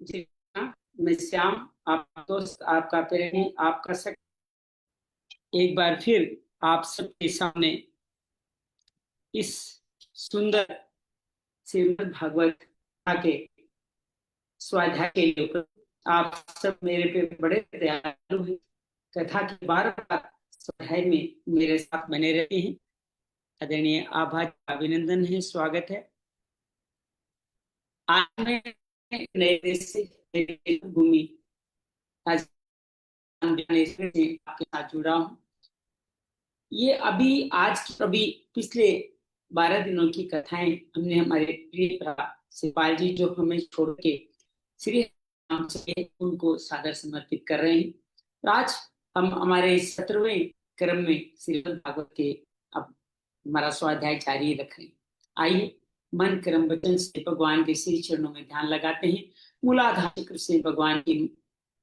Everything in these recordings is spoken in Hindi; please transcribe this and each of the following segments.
जी हाँ, मैं श्याम, आप दोस्त, आपका प्रेमी, आपका सक एक बार फिर आप सबके सामने इस सुंदर श्रीमद् भागवत कथा के स्वाध्याय के लिए आप सब मेरे पे बड़े दयालु हैं। कथा के बार बार स्वाध्याय में मेरे साथ बने रहते हैं। आदरणीय आभार, अभिनंदन है, स्वागत है। आज मैं नए देश से, नई भूमि ज्ञानेश्वर से आपके साथ जुड़ा हूँ। ये अभी पिछले 12 दिनों की कथाएं हमने हमारे प्रिय भ्रा शिवपाल जी जो हमें छोड़ के श्री राम से उनको सादर समर्पित कर रहे हैं। तो आज हम हमारे 17वें क्रम में श्रीमद् भागवत के अब हमारा स्वाध्याय जारी रख रहे हैं। आइए मन कर्म वचन से भगवान के श्री चरणों में ध्यान लगाते हैं। मूलाधार चक्र से भगवान की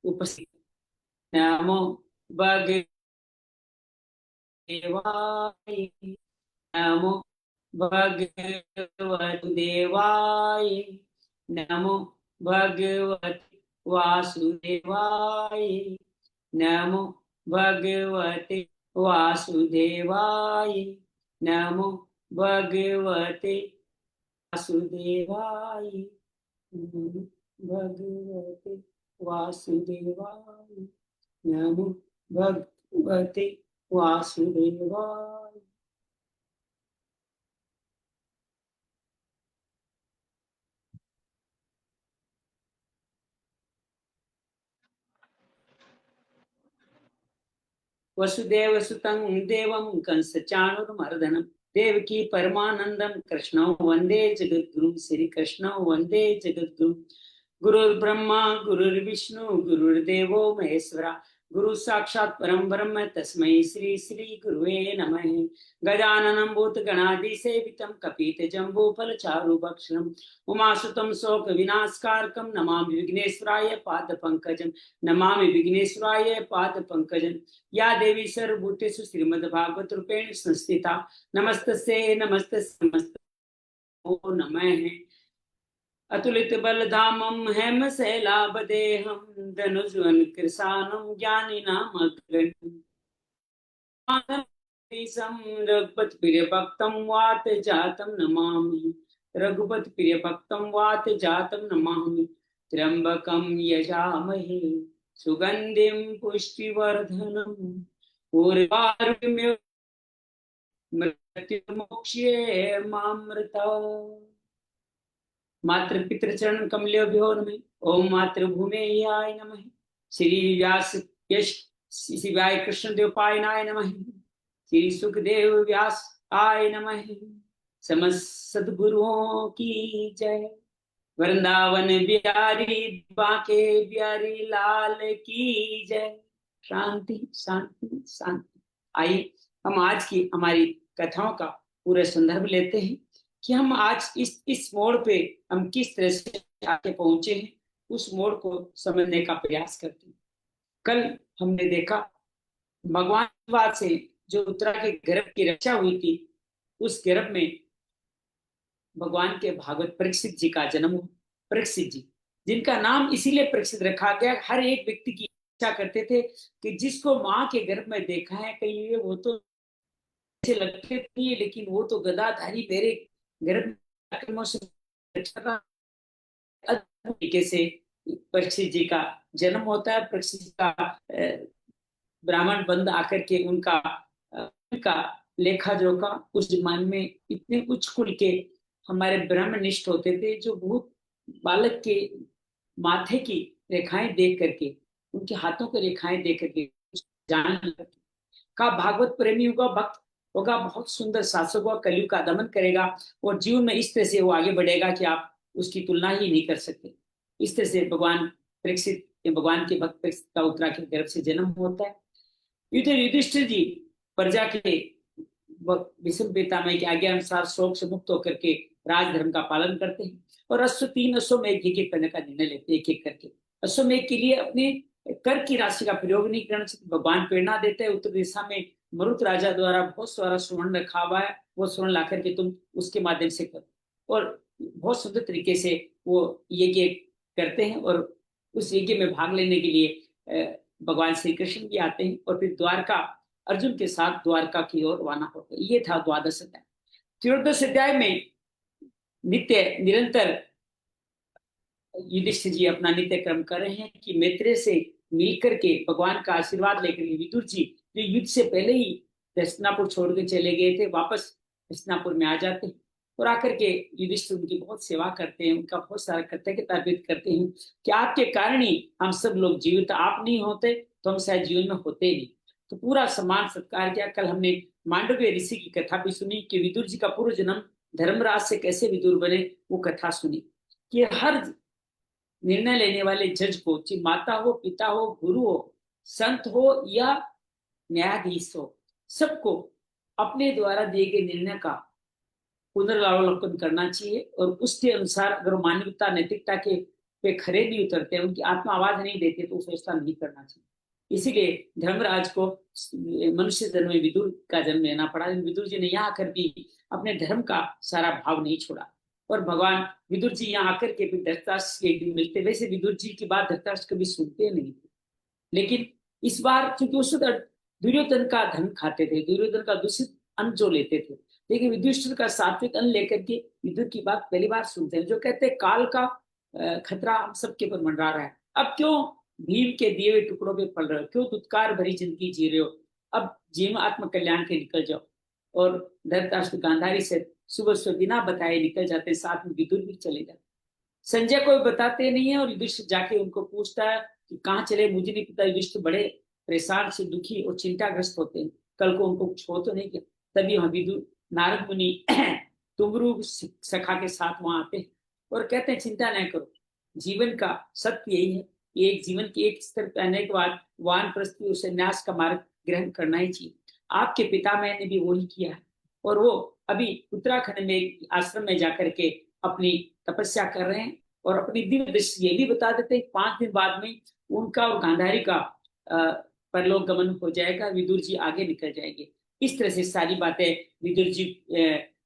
उपस्थिति। नमो भगवते देवाय, नमो भगवते नमो भगवते वासुदेवाय, नमो भगवते वासुदेवाय, नमो भगवते वासुदेवाय, नमो भगवते वासुदेवाय, नमो भगवते वासुदेवाय। वसुदेव सुतं देवं कंस चाणूरमर्दनम देवकी परमानंदम कृष्ण वंदे जगद्गुरु। श्री कृष्ण वंदे जगद्गुरु। गुरुर्ब्रह्मा गुरुर्विष्णु गुरुर्देवो महेश्वरा, गुरु साक्षात परम ब्रह्म तस्मै श्री श्री गुरुवे नमः। गजाननं भूतगणाधिसेवितं कपितजम्बूफलचारुभक्षणं उमासुतं शोकविनाशकारकं नमामि विघ्नेश्वराय पादपङ्कजं, नमामि विघ्नेश्वराय पादपङ्कजं। या देवी सर्वभूतेषु श्रीमद्भागवत रूपेण संस्थिता नमस्तस्यै नमस्तस्यै नमो नमः। अतुलित बलधामं हेम शैलाभदेहं धनुजवन कृशानं ज्ञानिनामग्रगण्यं रघुपति प्रिय भक्तं वात जातं नमामि, रघुपति प्रिय भक्तं वात जातं नमामि। त्र्यंबकं यजामहे सुगंधिं पुष्टिवर्धनम् उर्वारुकमिव मृत्युर्मोक्ष्ये मामृता। मातृ पितृचरण कमलोभ्यो नमः। ओम मातृभूमेयाय नमः। श्री व्यास शिवाय कृष्ण देवपायनाय नमः। श्री सुखदेव व्यास आय नमः। समस्त सद्गुरुओं की जय। वृंदावन बिहारी बांके बिहारी लाल की जय। शांति शांति शांति। आइए हम आज की हमारी कथाओं का पूरा संदर्भ लेते हैं कि हम आज इस मोड़ पे हम किस तरह से आके पहुंचे हैं, उस मोड़ को समझने का प्रयास करते हैं। कल हमने देखा भगवान से जो उत्तरा के गर्भ की रक्षा हुई थी, उस गर्भ में भगवान के भागवत परीक्षित जी का जन्म हुआ। परीक्षित जी जिनका नाम इसीलिए परीक्षित रखा गया, हर एक व्यक्ति की इच्छा करते थे कि जिसको माँ के गर्भ में देखा है कहीं वो तो ऐसे लगते थे, लेकिन वो तो गदाधारी मेरे गर्भ तरीके से परीक्षित जी का जन्म होता है। परीक्षित का ब्राह्मण बंद आकर के उनका लेखा जोखा उस जमाने में इतने उच्च कुल के हमारे ब्रह्मनिष्ठ होते थे, जो बहुत बालक के माथे की रेखाएं देख करके, उनके हाथों की रेखाएं देख करके जान लगते का भागवत प्रेमी होगा, भक्त होगा, बहुत सुंदर शासक होगा, कलयुग का दमन करेगा और जीवन में इस तरह से वो आगे बढ़ेगा कि आप उसकी तुलना ही नहीं कर सकते। इस तरह से भगवान परीक्षित, भगवान के भक्त परीक्षित का उत्तरा के गर्भ से जन्म होता है। युधिष्ठिर जी प्रजा के भीष्म पितामह की आज्ञा अनुसार शोक से मुक्त होकर के राजधर्म का पालन करते हैं और अश्वमेध एक एक करने का निर्णय लेते हैं, एक एक करके। अश्वमेध के लिए अपने कर की राशि का प्रयोग नहीं करना चाहिए, भगवान प्रेरणा देते हैं। उत्तर दिशा में मरुत राजा द्वारा बहुत सारा स्वर्ण रखा हुआ है, वो स्वर्ण ला करके तुम उसके माध्यम से करो, और बहुत सुंदर तरीके से वो एक करते हैं और उस यज्ञ में भाग लेने के लिए भगवान श्री कृष्ण भी आते हैं और फिर द्वारका अर्जुन के साथ द्वारका की ओर रवाना होते हैं। ये था द्वादश अध्याय। त्रयोदश अध्याय में नित्य निरंतर युधिष्ठिर जी अपना नित्य क्रम कर रहे हैं कि मैत्रेय से मिलकर के भगवान का आशीर्वाद लेकर विदुर जी जो युद्ध से पहले ही हस्तिनापुर छोड़ के चले गए थे वापस हस्तिनापुर में आ जाते हैं और आकर के युधिष्ठिर उनकी बहुत सेवा करते हैं, उनका बहुत सारा कृतज्ञता व्यक्त करते हैं कि आपके कारण ही हम सब लोग जीवित, आप नहीं होते तो हम शायद जीवन में होते ही नहीं। तो पूरा सम्मान सत्कार किया। कल हमने मांडव्य ऋषि की कथा भी सुनी कि विदुर जी का पूर्व जन्म धर्मराज से कैसे विदुर बने, वो कथा सुनी कि हर निर्णय लेने वाले जज को, चाहे माता हो, पिता हो, गुरु हो, संत हो या न्यायाधीश हो, सबको अपने द्वारा दिए गए निर्णय का पुनर्वलोकन करना चाहिए और उसके अनुसार अगर मानवता नैतिकता के पे खरे नहीं उतरते, उनकी आत्मा आवाज नहीं देती तो फैसला नहीं करना चाहिए। इसीलिए धर्मराज को मनुष्य जन्म में विदुर का जन्म लेना पड़ा। विदुर जी ने यहाँ आकर भी अपने धर्म का सारा भाव नहीं छोड़ा और भगवान विदुर जी यहाँ आकर के भी धृतराष्ट्र के एक दिन मिलते। वैसे विदुर जी की बात धृतराष्ट्र कभी सुनते नहीं थे, लेकिन इस बार चूंकि उस दुर्योधन का धन खाते थे, दुर्योधन का दूषित अन्न जो लेते थे, लेकिन युधिष्ठिर का सात्विक अन्न लेकर के विदुर की बात पहली बार सुनते हैं, जो कहते हैं काल का खतरा हम सबके पर मंडरा रहा है। अब क्यों भीम के दिए हुए टुकड़ों पे पल रहे हो, क्यों दुत्कार भरी जिंदगी जी रहे हो, अब जीवन आत्म कल्याण के निकल जाओ। और धृतराष्ट्र गांधारी से सुबह सुबह बिना बताए निकल जाते हैं, साथ में विदुर भी चले जाते। संजय को बताते नहीं है और युधिष्ठिर जाके उनको पूछता है कि कहाँ चले, मुझे नहीं पता। युधिष्ठिर बड़े परेशान से दुखी और चिंताग्रस्त होते हैं, कल को उनको कुछ हो तो नहीं किया। तभी वहां विदुर नारद मुनि तुंगरु सखा के साथ वहां आते हैं और कहते हैं चिंता न करो, जीवन का सत्य यही है, एक जीवन के एक स्तर पर आने के बाद वानप्रस्थी और संन्यास का मार्ग ग्रहण करना ही चाहिए। आपके पिता मैंने भी वही किया है और वो अभी उत्तराखंड में आश्रम में जाकर के अपनी तपस्या कर रहे हैं और अपनी दिव्य दृष्टि ये भी बता देते हैं 5 दिन बाद में उनका और गांधारी का परलोक गमन हो जाएगा, विदुर जी आगे निकल जाएंगे। इस तरह से सारी बातें विदुर जी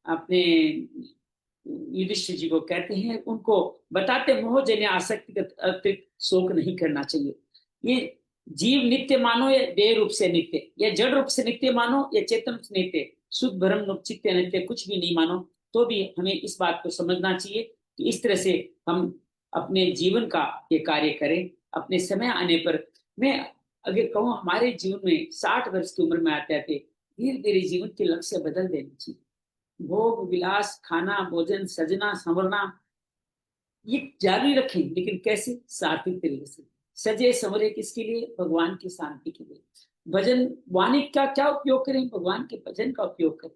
अपने युधिष्ठिर जी को कहते हैं, उनको बताते मोहजन्य आसक्ति अतिरिक्त शोक नहीं करना चाहिए। ये जीव नित्य मानो या देह रूप से नित्य या जड़ रूप से नित्य मानो या चेतन रूप से नित्य, शुद्ध भ्रम चित्त नित्य, कुछ भी नहीं मानो तो भी हमें इस बात को समझना चाहिए कि इस तरह से हम अपने जीवन का ये कार्य करें। अपने समय आने पर, मैं अगर कहूँ हमारे जीवन में 60 वर्ष की उम्र में आते आते धीरे धीरे जीवन के लक्ष्य बदल देना चाहिए। भोग विलास, खाना, भोजन, सजना, संवरना ये जारी रखें, लेकिन कैसे? सात्विक तरीके से। सजे संवरे किसके लिए? भगवान की शांति के लिए। भजन वाणी का क्या उपयोग करें? भगवान के भजन का उपयोग करें।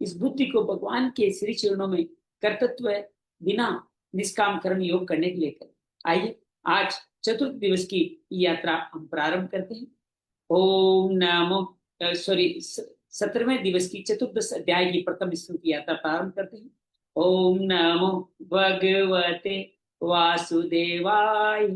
इस बुद्धि को भगवान के श्री चरणों में कर्तव्य बिना निष्काम कर्म योग करने के लिए करें। आइए आज चतुर्थ दिवस की यात्रा हम प्रारंभ करते हैं। ओम नमो 17वें दिवस की चतुर्दश अध्याय की प्रथम स्तुति यात्रा प्रारंभ करते हैं। ओम नमो भगवते वासुदेवाय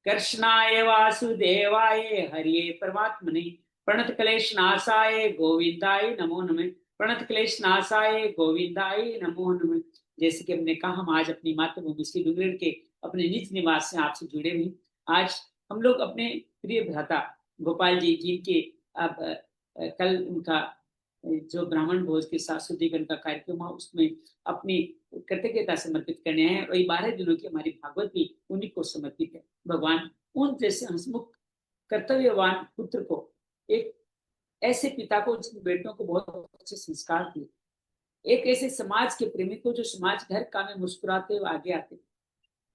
कृष्णाय वासुदेवाय हरिये परमात्मने प्रणत क्लेश नाशाय गोविंदाय नमो नमः। प्रणत क्लेश नाशाय गोविंदाय नमो नमः। जैसे कि हमने कहा, हम आज अपनी मातृभूमि श्री डूंगरगढ़ के अपने निज निवास से आपसे जुड़े हुए। आज हम लोग अपने प्रिय भ्राता गोपाल जी जिनके अब कल उनका जो ब्राह्मण भोज के साथ शुद्धिकरण का कार्यक्रम हुआ उसमें अपनी कृतज्ञता समर्पित करने हैं और 12 दिनों की हमारी भागवत भी उन्हीं को समर्पित है। भगवान उन जैसे हंसमुख कर्तव्यवान पुत्र को, एक ऐसे पिता को जिन बेटों को बहुत अच्छे संस्कार दिए, एक ऐसे समाज के प्रेमी को जो समाज घर का में मुस्कुराते हुए आगे आते,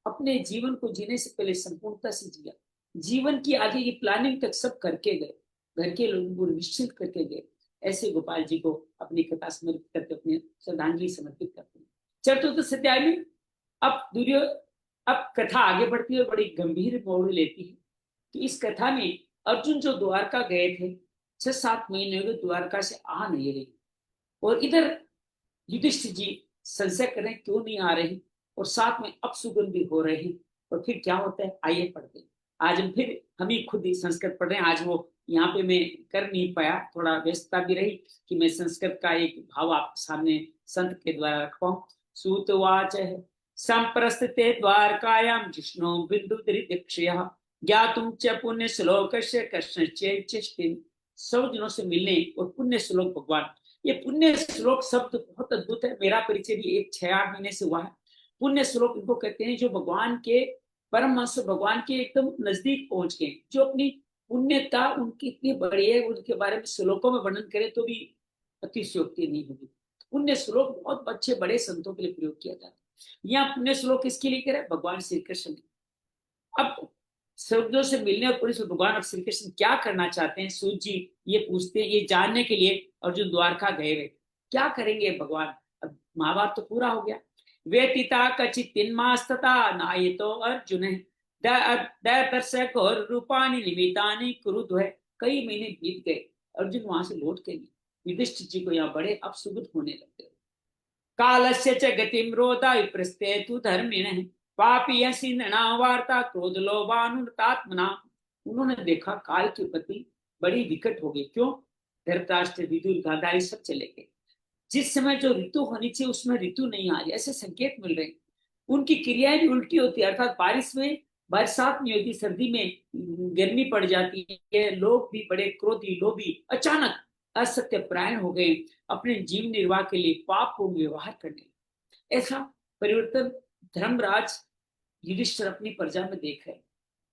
अपने जीवन को जीने से पहले संपूर्णता से जिया, जीवन की आगे की प्लानिंग तक सब करके गए, घर के लोगों को निश्चित करके गए। ऐसे गोपाल जी को अपनी कथा समर्पित करके अपने श्रद्धांजलि समर्पित करते हैं। चतुर्थ अध्याय में अब कथा आगे बढ़ती है और बड़ी गंभीर मोड़ लेती है। तो इस कथा में अर्जुन जो द्वारका गए थे, 6-7 महीने हो गए द्वारका से आ नहीं रही और इधर युधिष्ठिर जी संशय करें क्यों नहीं आ रहे और साथ में अपसुगन भी हो रहे हैं। और फिर क्या होता है, आइए पढ़ते हैं। आज हम ही खुद ही संस्कृत पढ़ रहे हैं। आज वो यहाँ पे मैं कर नहीं पाया, थोड़ा व्यस्तता भी रही कि मैं संस्कृत का एक भाव आप सामने संत के द्वारा रख पाऊं। सूतवाच संप्रस्थिते द्वारकायां जिष्णु बिंदुदृदिक्षयः ज्ञातुं च पुण्य श्लोकस्य कृष्णचेष्टिं। सब जनों से मिलने और पुण्य श्लोक भगवान, ये पुण्य श्लोक शब्द बहुत अद्भुत है। मेरा परिचय भी 6-8 महीने से हुआ है। पुण्य श्लोक इनको कहते हैं जो भगवान के परमहंस, भगवान के एकदम नजदीक पहुंच गए, जो अपनी पुण्यता उनकी इतनी बड़ी है, उनके बारे में श्लोकों में वर्णन करें तो भी अतिशयोक्ति नहीं होगी। पुण्य श्लोक बहुत अच्छे बड़े संतों के लिए प्रयोग किया जाता है। यहाँ पुण्य श्लोक किसके लिए करे? भगवान श्री कृष्ण ने। अब शब्दों से मिलने और पुलिस भगवान और श्री कृष्ण क्या करना चाहते हैं, सूत जी ये पूछते हैं। ये जानने के लिए अर्जुन द्वारका गए हुए, क्या करेंगे भगवान? अब महाभारत तो पूरा हो गया। व्यतीता कचित तिन्मास्तता नायतो अर्जुन है दर्शक और रूपानी निमितानी क्रुद्ध है। कई महीने बीत गए, अर्जुन वहां से लौट के लिए युधिष्ठिर जी को यहाँ बड़े अपसुगत होने लगे। कालस्य च गतिम रोधा विप्रस्ते तु धर्मिणः पापीयसि नृणावार्ता क्रोध लोभानुतात्मना। उन्होंने देखा काल की गति बड़ी विकट हो गई। क्यों? धृतराष्ट्र, विदुर, गांधारी सब चले गए। जिस समय जो ऋतु होनी चाहिए उसमें ऋतु नहीं आ रही, ऐसे संकेत मिल रहे। उनकी क्रियाएं भी उल्टी होती है, अर्थात बारिश में बरसात नहीं होती, सर्दी में गर्मी पड़ जाती है। लोग भी बड़े क्रोधी, लोभी, अचानक असत्य परायण हो गए, अपने जीवन निर्वाह के लिए पाप को व्यवहार करने। ऐसा परिवर्तन धर्मराज युधिष्ठिर अपनी प्रजा में देख रहे।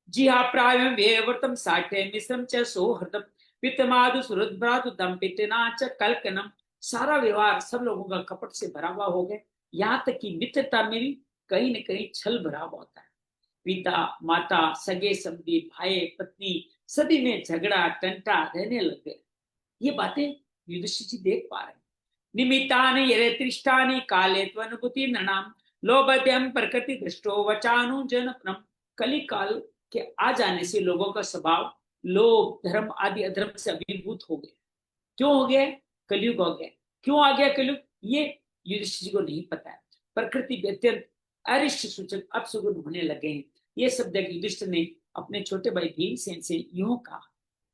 जी हाँ, प्राय व्यवर्तम साठे मिश्रम च सौहृदम पितमादु सुहृदभ्रातु दंपितना च कल्कनम। सारा व्यवहार सब लोगों का कपट से भरा हुआ हो गया। यहाँ तक कि मित्रता में भी कहीं न कहीं छल भरा हुआ होता है। पिता माता, सगे संबंधी, भाई पत्नी, सभी में झगड़ा टंटा रहने लग गए। ये बातें युधिष्ठिर जी देख पा रहे। निमित्तानि यरेत्रिष्टानि काले त्वनुभूति नृणाम लोभद्यम प्रकृति दृष्टो वचानु जनप्रम। कली काल के आ जाने से लोगों का स्वभाव लोभ, धर्म आदि अधर्म से अभिभूत हो गए। क्यों हो गया? कलयुग हो गया। क्यों आ गया कलयुग? ये युधिष्ठिर जी को नहीं पता है। प्रकृति अत्यंत अरिष्ट सूचक अपसुगुन होने लगे हैं। ये शब्द युधिष्ठिर ने अपने छोटे भाई भीमसेन से यूं कहा।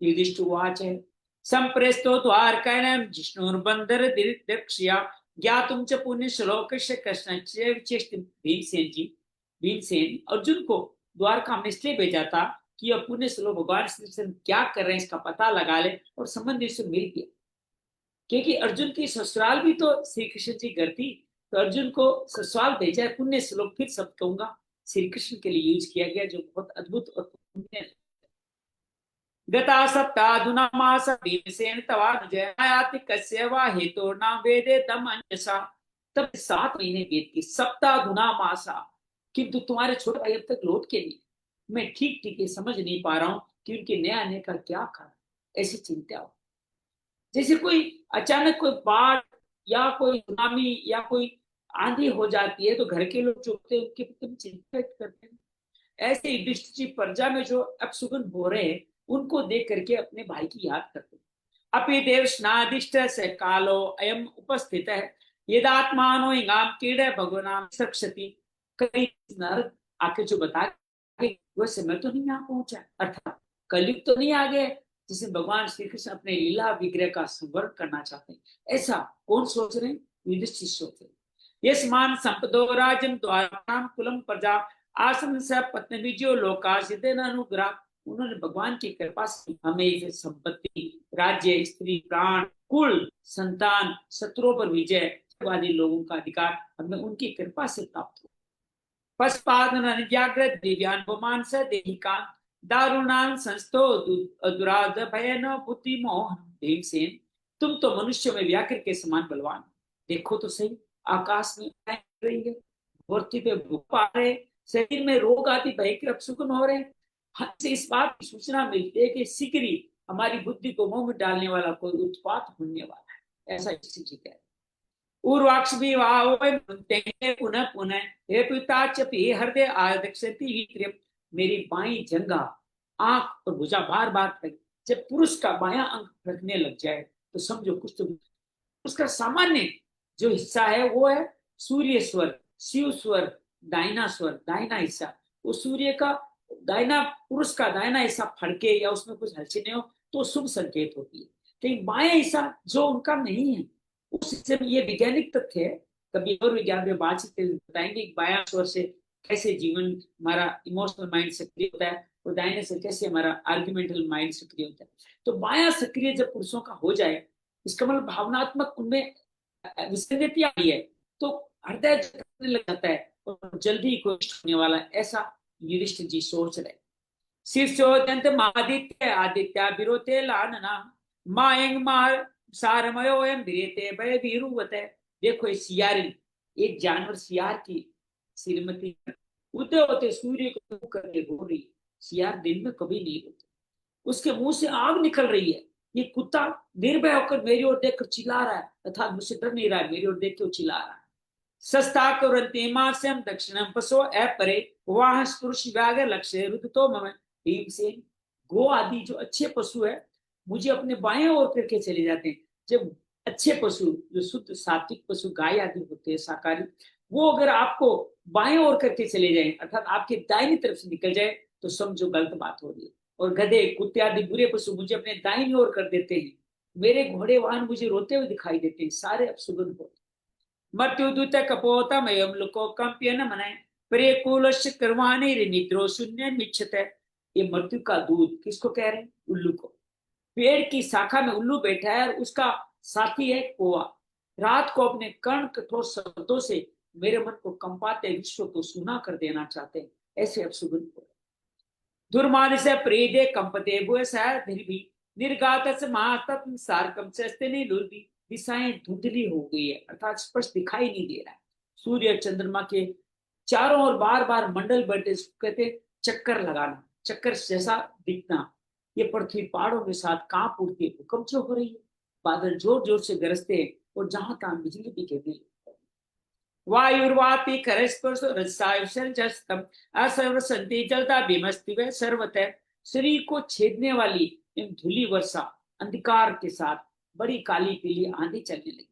युधिष्ठिर वाच है संप्रेस्तो द्वारकायां जिष्णुर्बंदर दीर्घया ज्ञातुं च पुण्य श्लोकस्य कृष्णस्य विचेष्टिं। भीमसेन अर्जुन को द्वारका में इसलिए भेजा था कि यह पुण्य श्लोक भगवान श्री कृष्ण क्या कर रहे हैं इसका पता लगा ले और संबंध इससे मिल गया। क्योंकि अर्जुन की ससुराल भी तो श्री कृष्ण जी घर थी, तो अर्जुन को ससुराल भेजा है। पुण्य श्लोक फिर शब्द कहूंगा श्री कृष्ण के लिए यूज किया गया, जो बहुत अद्भुत और पुण्य। गता सप्ताधुना मास भीमसेन तवानुजयाति कस्य वा हेतोर्नाम वेदे तम अंजसा। तब 7 महीने बीत गए, सप्ताधुना मासा, किंतु तुम्हारे छोटे भाई अब तक लौट के नहीं। मैं ठीक ठीक ये समझ नहीं पा रहा हूं कि उनके नए आने का क्या कारण। ऐसी चिंता हो, जैसे कोई अचानक कोई बाढ़ या कोई सुनामी या कोई आंधी हो जाती है तो घर के लोग जो होते हैं उनके प्रति चिंता करते हैं। ऐसे युधिष्ठिर जी प्रजा में जो अपसुगन हो रहे हैं उनको देख करके अपने भाई की याद करते हैं। अपि देव स्नादिष्ट से कालो अयम उपस्थित है यदात्मानो इंगाम कीड़े भगवान सक्षति। कई नर आके जो बता वह समय तो नहीं आ पहुंचा, अर्थात कलयुग तो नहीं आ गए जिसे भगवान श्री कृष्ण अपने लीला विग्रह का संवरण करना चाहते हैं। ऐसा कौन सोच रहे हैं? युधिष्ठिर सोच रहे। यस्मान संपदो राजन द्वाराम कुलम प्रजा आसन से पत्नी बीजो लोका सिद्धेन अनुग्रह। उन्होंने भगवान की कृपा से हमें संपत्ति, राज्य, स्त्री, प्राण, कुल, संतान, शत्रुओं पर विजय वाले लोगों का अधिकार हमें उनकी कृपा से प्राप्त हो। पशुपादन जागृत दिव्यान बमान से देहिका दारुणान संस्तो दुराद भयन बुद्धि मोहन। भीमसेन, तुम तो मनुष्य में व्याघ्र के समान बलवान। देखो तो सही, आकाश में रही है, धरती पे भूख आ रहे, शरीर में रोग आदि भयंकर अपसुगन हो रहे। हमसे इस बात की सूचना मिलती है कि शीघ्र ही हमारी बुद्धि को मोह में डालने वाला कोई उत्पात होने वाला है। ऐसा इसी जी है। उर्वाक्ष भी पुनः पुनः हे पिता चपी हृदय आदक्षति। मेरी बाई जंगा, आंख और भुजा बार बार जब पुरुष का बायां अंक रखने लग जाए तो समझो कुछ तो उसका सामान्य जो हिस्सा है वो है सूर्य स्वर, शिव स्वर, दाहिना स्वर, दाहिना हिस्सा। वो सूर्य का दाहिना, पुरुष का दाहिना हिस्सा फड़के या उसमें कुछ हलचल हो तो शुभ संकेत होती है। लेकिन बायां हिस्सा जो उनका नहीं है, उस हिस्से में ये वैज्ञानिक तथ्य है कभी और विज्ञान में बातचीत बताएंगे कि बायां स्वर से कैसे जीवन हमारा इमोशनल माइंड सक्रिय होता है और दाहिने से कैसे हमारा आर्ग्यूमेंटल माइंड सक्रिय होता है। तो बायां सक्रिय जब पुरुषों का हो जाए, इसका मतलब भावनात्मक उनमें विसंगति आई है, तो हृदय धड़कने लग जाता है और जल्दी कोई होने वाला, ऐसा युधिष्ठिर जी सोच रहे। शीर्षोदंत मादित्य आदित्य विरोते लानना मायंग मार सारमयोयम विरेते भय वीरुवते। देखो ये सियारिन, एक जानवर सियार की श्रीमती उदय होते सूर्य को करके हो रही। सियार दिन में कभी नहीं होते, उसके मुंह से आग निकल रही है। ये कुत्ता निर्भय होकर मेरी ओर देखकर चिल्ला रहा है, अर्थात मुझसे डर नहीं रहा है, मेरी ओर देख के चिल्ला रहा है। सस्ता कुरंतीमास्यम दक्षिणम पशो अपरे वाह पुरुष व्याघ्र लक्ष्य रुदतो मम भीमसेन। गो आदि जो अच्छे पशु है मुझे अपने बाएं ओर करके चले जाते हैं। जब अच्छे पशु जो शुद्ध सात्विक पशु गाय आदि होते हैं शाकाहारी, वो अगर आपको बाएं ओर करके चले जाए अर्थात आपके दाहिनी तरफ से निकल जाए तो समझो गलत बात हो रही है। और गधे कुत्ते आदि बुरे पशु मुझे अपने दाहिनी ओर कर देते हैं, मेरे घोड़े वाहन मुझे रोते हुए दिखाई देते हैं, सारे अपशुगन होते। मर्त्युदूत कपोतमयम लोको कंप्यन मनाए प्रेकुलश कर्वाणी निद्रो शून्य मिच्छते। ये मृत्यु का दूध किसको कह रहे हैं? उल्लू को। पेड़ की शाखा में उल्लू बैठा है और उसका साथी है कौवा। रात को अपने कर्ण कठोर शब्दों से मेरे मन को कंपाते विश्व को सुना कर देना चाहते हैं, ऐसे अपशुगन को। दुर्मान से प्रेदे कंपते भुए भी निर्गात महातत्म सारकम चस्ते लुर्बी। दिशाएं धुंधली हो गई है अर्थात स्पष्ट दिखाई नहीं दे रहा है। सूर्य चंद्रमा के चारों ओर बार बार मंडल बैठे, कहते चक्कर लगाना, चक्कर जैसा दिखना। ये पृथ्वी पहाड़ों के साथ कांप उठती है, भूकंप जो हो रही है, बादल जोर जोर से गरजते हैं और जहां तहां बिजली भी गिरने लगती है। वायुर्वापी करस्पर्श रसायम असर्वसंति जलता भीमस्ति व सर्वतः। शरीर को छेदने वाली धूली वर्षा अंधकार के साथ बड़ी काली पीली आंधी चलने लगी।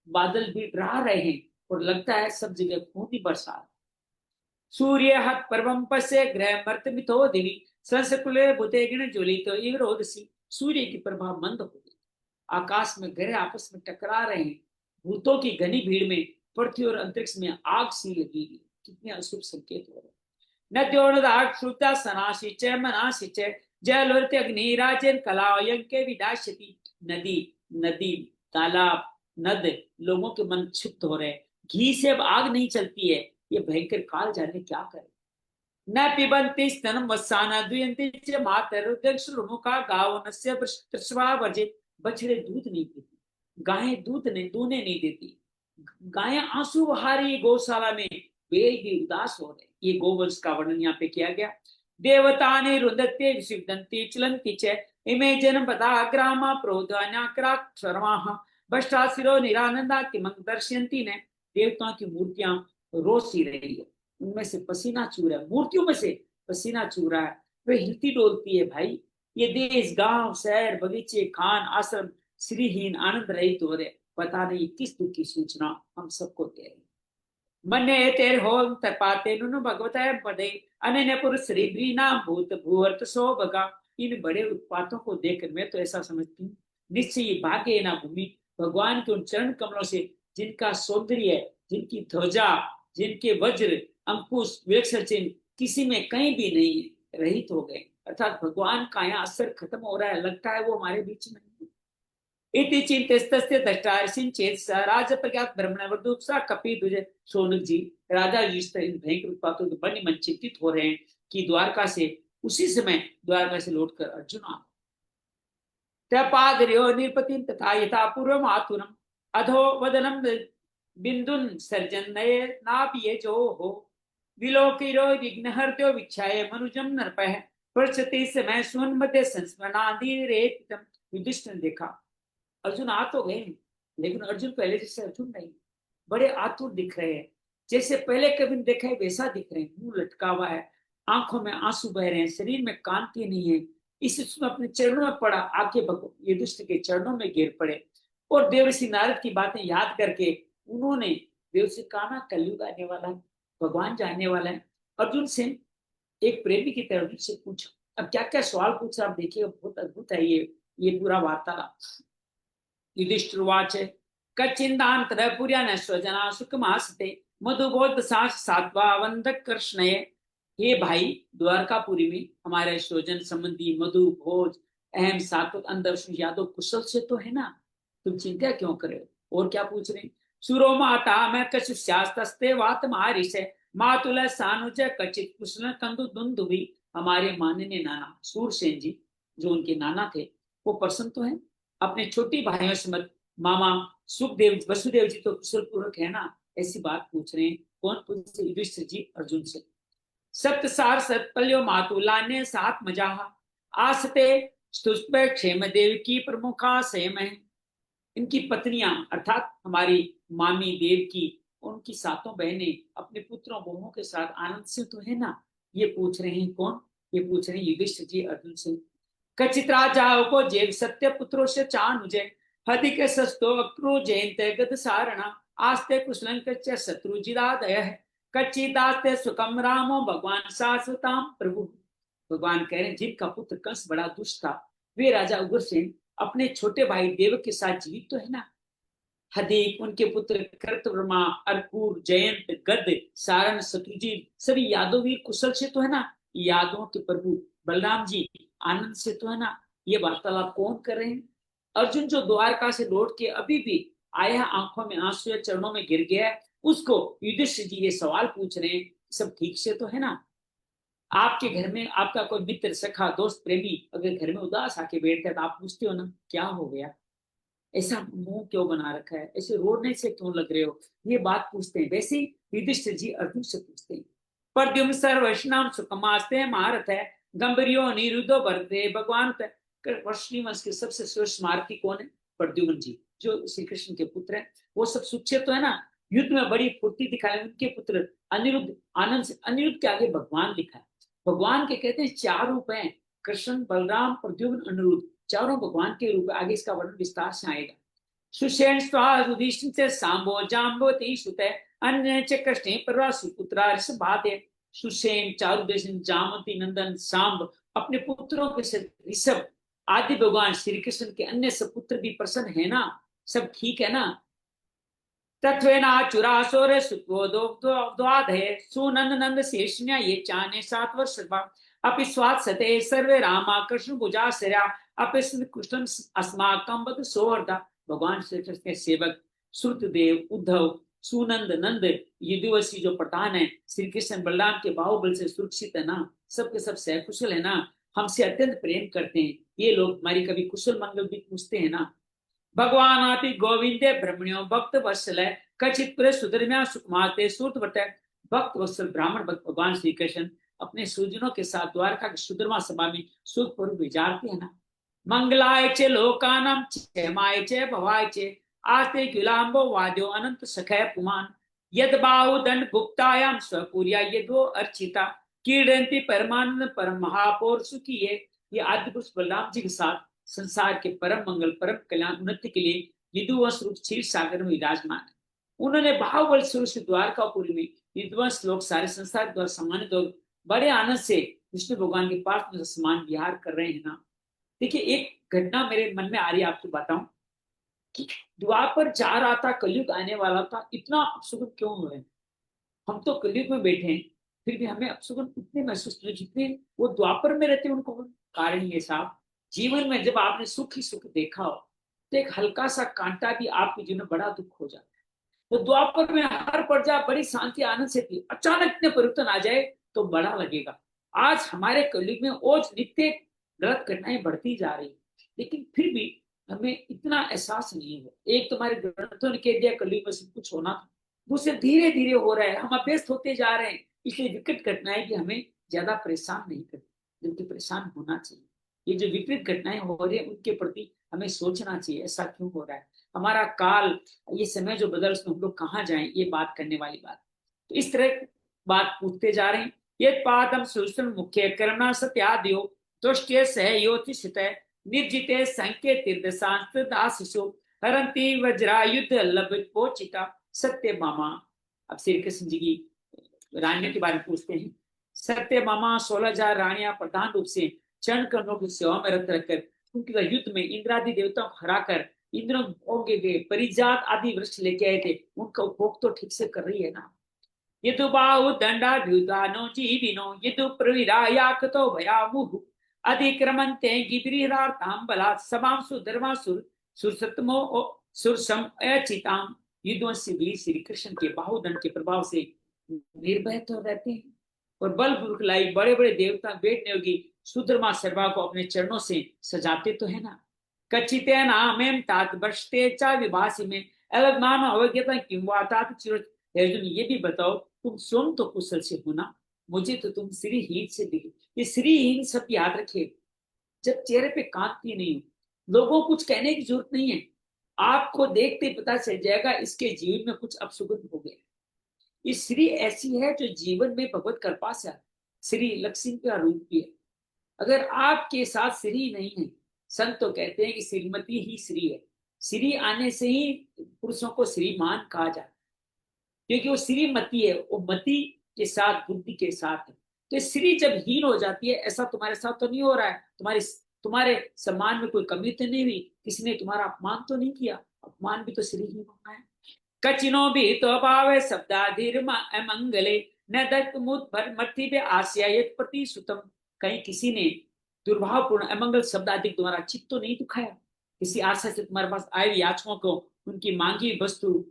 बादल भी डरा रहे हैं और लगता है सब जगह खून की बरसात। सूर्य हत पर्वम पश्य ग्रह मर्त मिथो दिवी संसकुले बुते गिण ज्वलितो इवरोदसी। सूर्य की प्रभा मंद हो गई, आकाश में ग्रह आपस में टकरा रहे हैं, भूतों की घनी भीड़ में पृथ्वी और अंतरिक्ष में आग सी लगी। कितने अशुभ संकेत हो रहे। नद्योनदाग श्रुता सनाशिच मनाशिच जलवर्त अग्निराजन कलायं के विदाशति। नदी नदी तालाब नद, लोगों के मन क्षिप्त हो रहे। घी से अब आग नहीं चलती है, ये भयंकर काल जाने क्या करे। न पिबंती स्तनम वसाना दुयंती च मातर रुद्रमुखा गावनस्य प्रसवा वर्जित। बछड़े दूध नहीं पीती, गायें दूध नहीं दूने नहीं देती, गायें आंसू बहा रही गौशाला में, बैल भी उदास हो रहे। ये गोवंश का वर्णन यहाँ पे किया गया। देवता ने रुदत्ते विशिवदंती चलंती च इमे जन पदा ग्रामा प्रोधान्याक्राक्षरमाः भ्रष्टाशिरो निरानंदा किमंग दर्शयंती ने। देवताओं की मूर्तियां रोज सी रही है, उनमें से पसीना चू रहा है, मूर्तियों में से पसीना चू रहा है, वे हिलती डोलती है। भाई ये देश गांव शहर बगीचे खान आश्रम श्रीहीन आनंद रहित हो रहे। पता नहीं किस दुख की सूचना हम सबको दे रहे। मन्ने तेर होम तपाते नुनु भगवताय पदे अनन्य पुरुष श्री नाम भूत भूवर्त सो बगा। इन बड़े उत्पातों को देखकर मैं तो ऐसा समझती हूँ निश्चय भाग्य ना भूमि भगवान के उन चरण कमलों से जिनका सौंदर्य, जिनकी ध्वजा, जिनके वज्र अंकुश विलक्षण चिन्ह किसी में कहीं भी नहीं रहित हो गए। अर्थात भगवान का यहाँ असर खत्म हो रहा है, लगता है वो हमारे बीच में इति चिंतस्तस्य दष्टार्षिं चेत स राज प्रज्ञात ब्रह्मणवदुपसा कपि दुजे। सोनक जी, राजा युधिष्ठिर इन भयंकर उत्पातों के बड़े मन चिंतित हो रहे हैं कि द्वारका से उसी समय द्वारका से लौटकर अर्जुन आ तपादर्यो निरपतिं तथा यथा पूर्वम आतुरम अधो वदनम बिंदुन सर्जन नये नापिये जो हो विलोकिरो विघ्नहर्त्यो विक्षाये मनुजम नरपह पृच्छति समय सुन मध्य संस्मरणादि रेतम। युधिष्ठिर ने देखा अर्जुन आ तो गए, लेकिन अर्जुन पहले जैसे अर्जुन नहीं, बड़े आतुर दिख रहे हैं, जैसे पहले कभी देखा है वैसा दिख रहे हैं। मुंह लटका हुआ है, आंखों में आंसू बह रहे हैं, शरीर में कांति नहीं है। इस अपने चरणों में पड़ा, आके युधिष्ठिर के चरणों में गिर पड़े और देवर्षि नारद की बातें याद करके उन्होंने देवर्षि कहा ना कलयुग आने वाला है, भगवान जाने वाला है। अर्जुन से एक प्रेमी की तरह से पूछा, अब क्या क्या सवाल पूछा आप देखिए, बहुत अद्भुत है ये पूरा वार्तालाप। युधिष्ठिर उवाच कचिंदांतर पुर्या न स्वजना सुखमासते मधुबोध सात्वा वंदक कृष्ण। हे भाई, द्वारकापुरी में हमारे स्वजन संबंधी मधु भोज अहम सात्वत अंदर यादव कुशल से तो है ना, तुम चिंता क्यों करे हो? और क्या पूछ रहे? सुरो माता मैं कछु शास्ते वात मारी से मातुल सानुज कचित कुशल कंदु दुंदु भी। हमारे माननीय नाना सूरसेन जी, जो उनके नाना थे, वो प्रसन्न तो है। अपने छोटी भाइयों से मत, मामा सुखदेव वसुदेव जी तो कुशल पूर्वक है ना, ऐसी बात पूछ रहे हैं। कौन पूछ? युधिष्ठिर जी अर्जुन से। सप्त सार सतपल्यो मातुला ने सात मजाहा आसते स्तुष्प क्षेम देव की प्रमुखा सेम है। इनकी पत्नियां अर्थात हमारी मामी देव की, उनकी सातों बहनें अपने पुत्रों बहुओं के साथ आनंद से तो है ना, ये पूछ रहे हैं। कौन? ये पूछ रहे हैं युधिष्ठिर जी अर्जुन से। कचित राजाओं को जेब सत्य पुत्रों से चानुजे हदिक सस्तो अक्रू जयंत गद सारणा आस्ते कुशलंक च शत्रु जिदादय है कच्ची दास्ते सुकम रामो भगवान शाश्वताम प्रभु। भगवान कह रहे हैं, जिनका पुत्र कंस बड़ा दुष्ट था, वे राजा उग्रसेन अपने छोटे भाई देव के साथ जीवित तो है ना। हदिक, उनके पुत्र कृतवर्मा, अर्कूर, जयंत, गद, सारण, शत्रुजीत सभी यादव वीर कुशल से तो है ना। यादवों के प्रभु बलराम जी आनंद से तो है ना। ये वार्तालाप कौन कर रहे हैं? अर्जुन जो द्वारका से लौट के अभी भी आया, आंखों में आंसू या चरणों में गिर गया, उसको युधिष्ठिर जी ये सवाल पूछ रहे हैं, सब ठीक से तो है ना। आपके घर में आपका कोई मित्र, सखा, दोस्त, प्रेमी अगर घर में उदास आके बैठता है तो आप पूछते हो ना, क्या हो गया, ऐसा मुंह क्यों बना रखा है, ऐसे रोने से क्यों लग रहे हो, ये बात पूछते हैं। वैसे युधिष्ठिर जी अर्जुन से पूछते हैं। परद्युम सर्वशनाम सुकमास्ते महारथ है गंभीरियो निरुद्धो भरते भगवान। वर्षणी वंश के सबसे श्रेष्ठ महारथी कौन है? प्रद्युम्न जी, जो श्री कृष्ण के पुत्र हैं। वो सब सुचे तो है ना, युद्ध में बड़ी फुर्ती दिखाए उनके पुत्र अनिरुद्ध आनंद से। अनिरुद्ध के आगे भगवान लिखा है। भगवान के कहते हैं चार रूप हैं, कृष्ण, बलराम, प्रद्युम्न, अनिरुद्ध, चारों भगवान के रूप। आगे इसका वर्णन विस्तार से आएगा। सुषेण स्वायुधिष्ठिर से सांबो जाम्बोति सुते अन्य च कृष्ण परवा सुपुत्रा ऋषभाते। सुषेण, चारुदेशन, जामवती नंदन, सांब अपने पुत्रों के साथ ऋषभ आदि भगवान श्री कृष्ण के अन्य सब पुत्र भी प्रसन्न है ना, सब ठीक है ना। तत्वेनाचुरासुर सुत्वोद्वादये सुनंदनंद शेषन्या ये चाने 7 वर्ष अपि स्वात्सते सर्वे रामा कृष्ण भुजाश्रया अपि कृष्ण अस्माकं वद सौहृदा। भगवान श्री कृष्ण के सेवक श्रुतदेव, उद्धव, सुनंद, नंद, यदुवंशी जो प्रधान है, श्री कृष्ण बलराम के बाहुबल से सुरक्षित है ना, सबके सब सकुशल है ना, हमसे अत्यंत प्रेम करते हैं। ये लोग हमारी कभी कुशल मंगल भी पूछते हैं ना। भगवान आति गोविंदे ब्रह्मण्यो भक्त वत्सल कचित पुरे सुधर्म्या सुकुमाते सूत बट। भक्त वत्सल ब्राह्मण भगवान श्री कृष्ण अपने सुजनों के साथ द्वारका की सुधर्मा सभा में सुख पूर्व विचारते हैं ना। मंगलाय चे लोकानां क्षेमाय चे भवाय चे आस्ते गुलाम्बो वाद्यो अनंत सखय पुमान। यद बाहुदंड गुप्तायाम स्वपुरिया यदो अर्चिता कीर्णति परमानंद परम महापौर सुखी है। ये आदि पुरुष बलराम जी के साथ संसार के परम मंगल, परम कल्याण, उन्नति के लिए यदुवंश रूप क्षीर सागर में विराजमान है। उन्होंने बाहुबल स्वरूप से द्वारकापुरी में यदुवंश लोग सारे संसार द्वारा सम्मानित और बड़े आनंद से विष्णु भगवान के पास में समान विहार कर रहे हैं ना। देखिए, एक घटना मेरे मन में आ रही है, आपको बताऊं कि द्वापर जा रहा था, कलयुग आने वाला था, इतना अपशुगन क्यों हुए? हम तो कलयुग में बैठे हैं, फिर भी हमें अपशुगन उतने महसूस नहीं जितने वो द्वापर में रहते उनको। कारण ये साहब, जीवन में जब आपने सुख ही सुख देखा हो तो एक हल्का सा कांटा भी आपके जीवन में बड़ा दुख हो जाता है। तो द्वापर में हर प्रजा बड़ी शांति आनंद से थी, अचानक इतने परिवर्तन आ जाए तो बड़ा लगेगा। आज हमारे कलयुग में ओज नित्य गलत घटनाएं बढ़ती जा रही, लेकिन फिर भी हमें इतना एहसास नहीं है। एक तुम्हारे ग्रंथों ने कह दिया कलयुग में सब कुछ होना था, दूसरे धीरे धीरे हो रहा है, हम अभ्यस्त होते जा रहे हैं। इसलिए विकट घटनाएं भी हमें ज्यादा परेशान नहीं करती, जबकि परेशान होना चाहिए। ये जो विपरीत घटनाएं हो रही है उनके प्रति हमें सोचना चाहिए, ऐसा क्यों हो रहा है, हमारा काल, ये समय जो बदल, उसमें हम लोग कहाँ जाएं, ये बात करने वाली बात। तो इस तरह बात पूछते जा रहे हैं। ये पादम सुष्ण मुख्य करना सत्याद्यो तुष्टे सहयोचित निर्जिते संख्य तीर्थशास्त्र दासिशो हरंती वज्रायुद्ध लभोचिता सत्य मामा। अब श्री कृष्ण जी की रानियों के बारे में पूछते हैं। सत्य मामा 16,000 रानियां प्रधान रूप से चरण कर्णों की सेवा में रत रखकर उनके युद्ध में इंद्रादि देवताओं को हराकर इंद्र भोग गए, परिजात आदि वृक्ष लेके आए थे, उनका उपभोग तो ठीक से कर रही है ना। यदु बाहु दंडा द्युदानो जीविनो यदु प्रविरायाकतो भयामुहु अधिक्रमन्ते गिरिरार्ताम बलात् समांसु धर्मासुर सुरसतमो सुरसम अचिताम। युद्धों से भी श्री कृष्ण के बाहुदंड के प्रभाव से निर्भय तो रहते हैं, और बल बुरखलाई बड़े बड़े देवता बैठने होगी सुधर्मा सर्वा को अपने चरणों से सजाते तो है ना। कचिते नामेम तात बर्षते चा विभासी में अलग मानो अवज्ञता क्यों तात चिर। अर्जुन ये भी बताओ, तुम स्वयं तो कुशल से हो ना, मुझे तो तुम श्रीहीन से दिखे। ये श्रीहीन सब याद रखे, जब चेहरे पे कांति नहीं हो, लोगों को कुछ कहने की जरूरत नहीं है, आपको देखते पता चल जाएगा इसके जीवन में कुछ अपशुगन हो गया। ये श्री ऐसी है जो जीवन में भगवत कृपा से श्री लक्ष्मी का रूप भी है। अगर आपके साथ श्री नहीं है, संत तो कहते हैं कि श्रीमती ही श्री है। श्री आने से ही पुरुषों को श्रीमान कहा जाता है, क्योंकि वो श्रीमती है, वो मति के साथ बुद्धि के साथ है। तो श्री जब हीन हो जाती है, ऐसा तुम्हारे साथ तो नहीं हो रहा है, तुम्हारे सम्मान में कोई कमी तो नहीं हुई, किसी ने तुम्हारा अपमान तो नहीं किया, अपमान भी तो श्रीहीन होना है। कचिनो भी तो अभाव शब्दाधीर मंगले न दत्त मुत भर मथि पे आस्या प्रति सुतम। कहीं किसी ने दुर्भावपूर्ण अमंगल शब्द अधिक तुम्हारा चित्त तो नहीं दुखाया, किसी आशा से तुम्हारे पास आए याचकों को उनकी मांगी वस्तु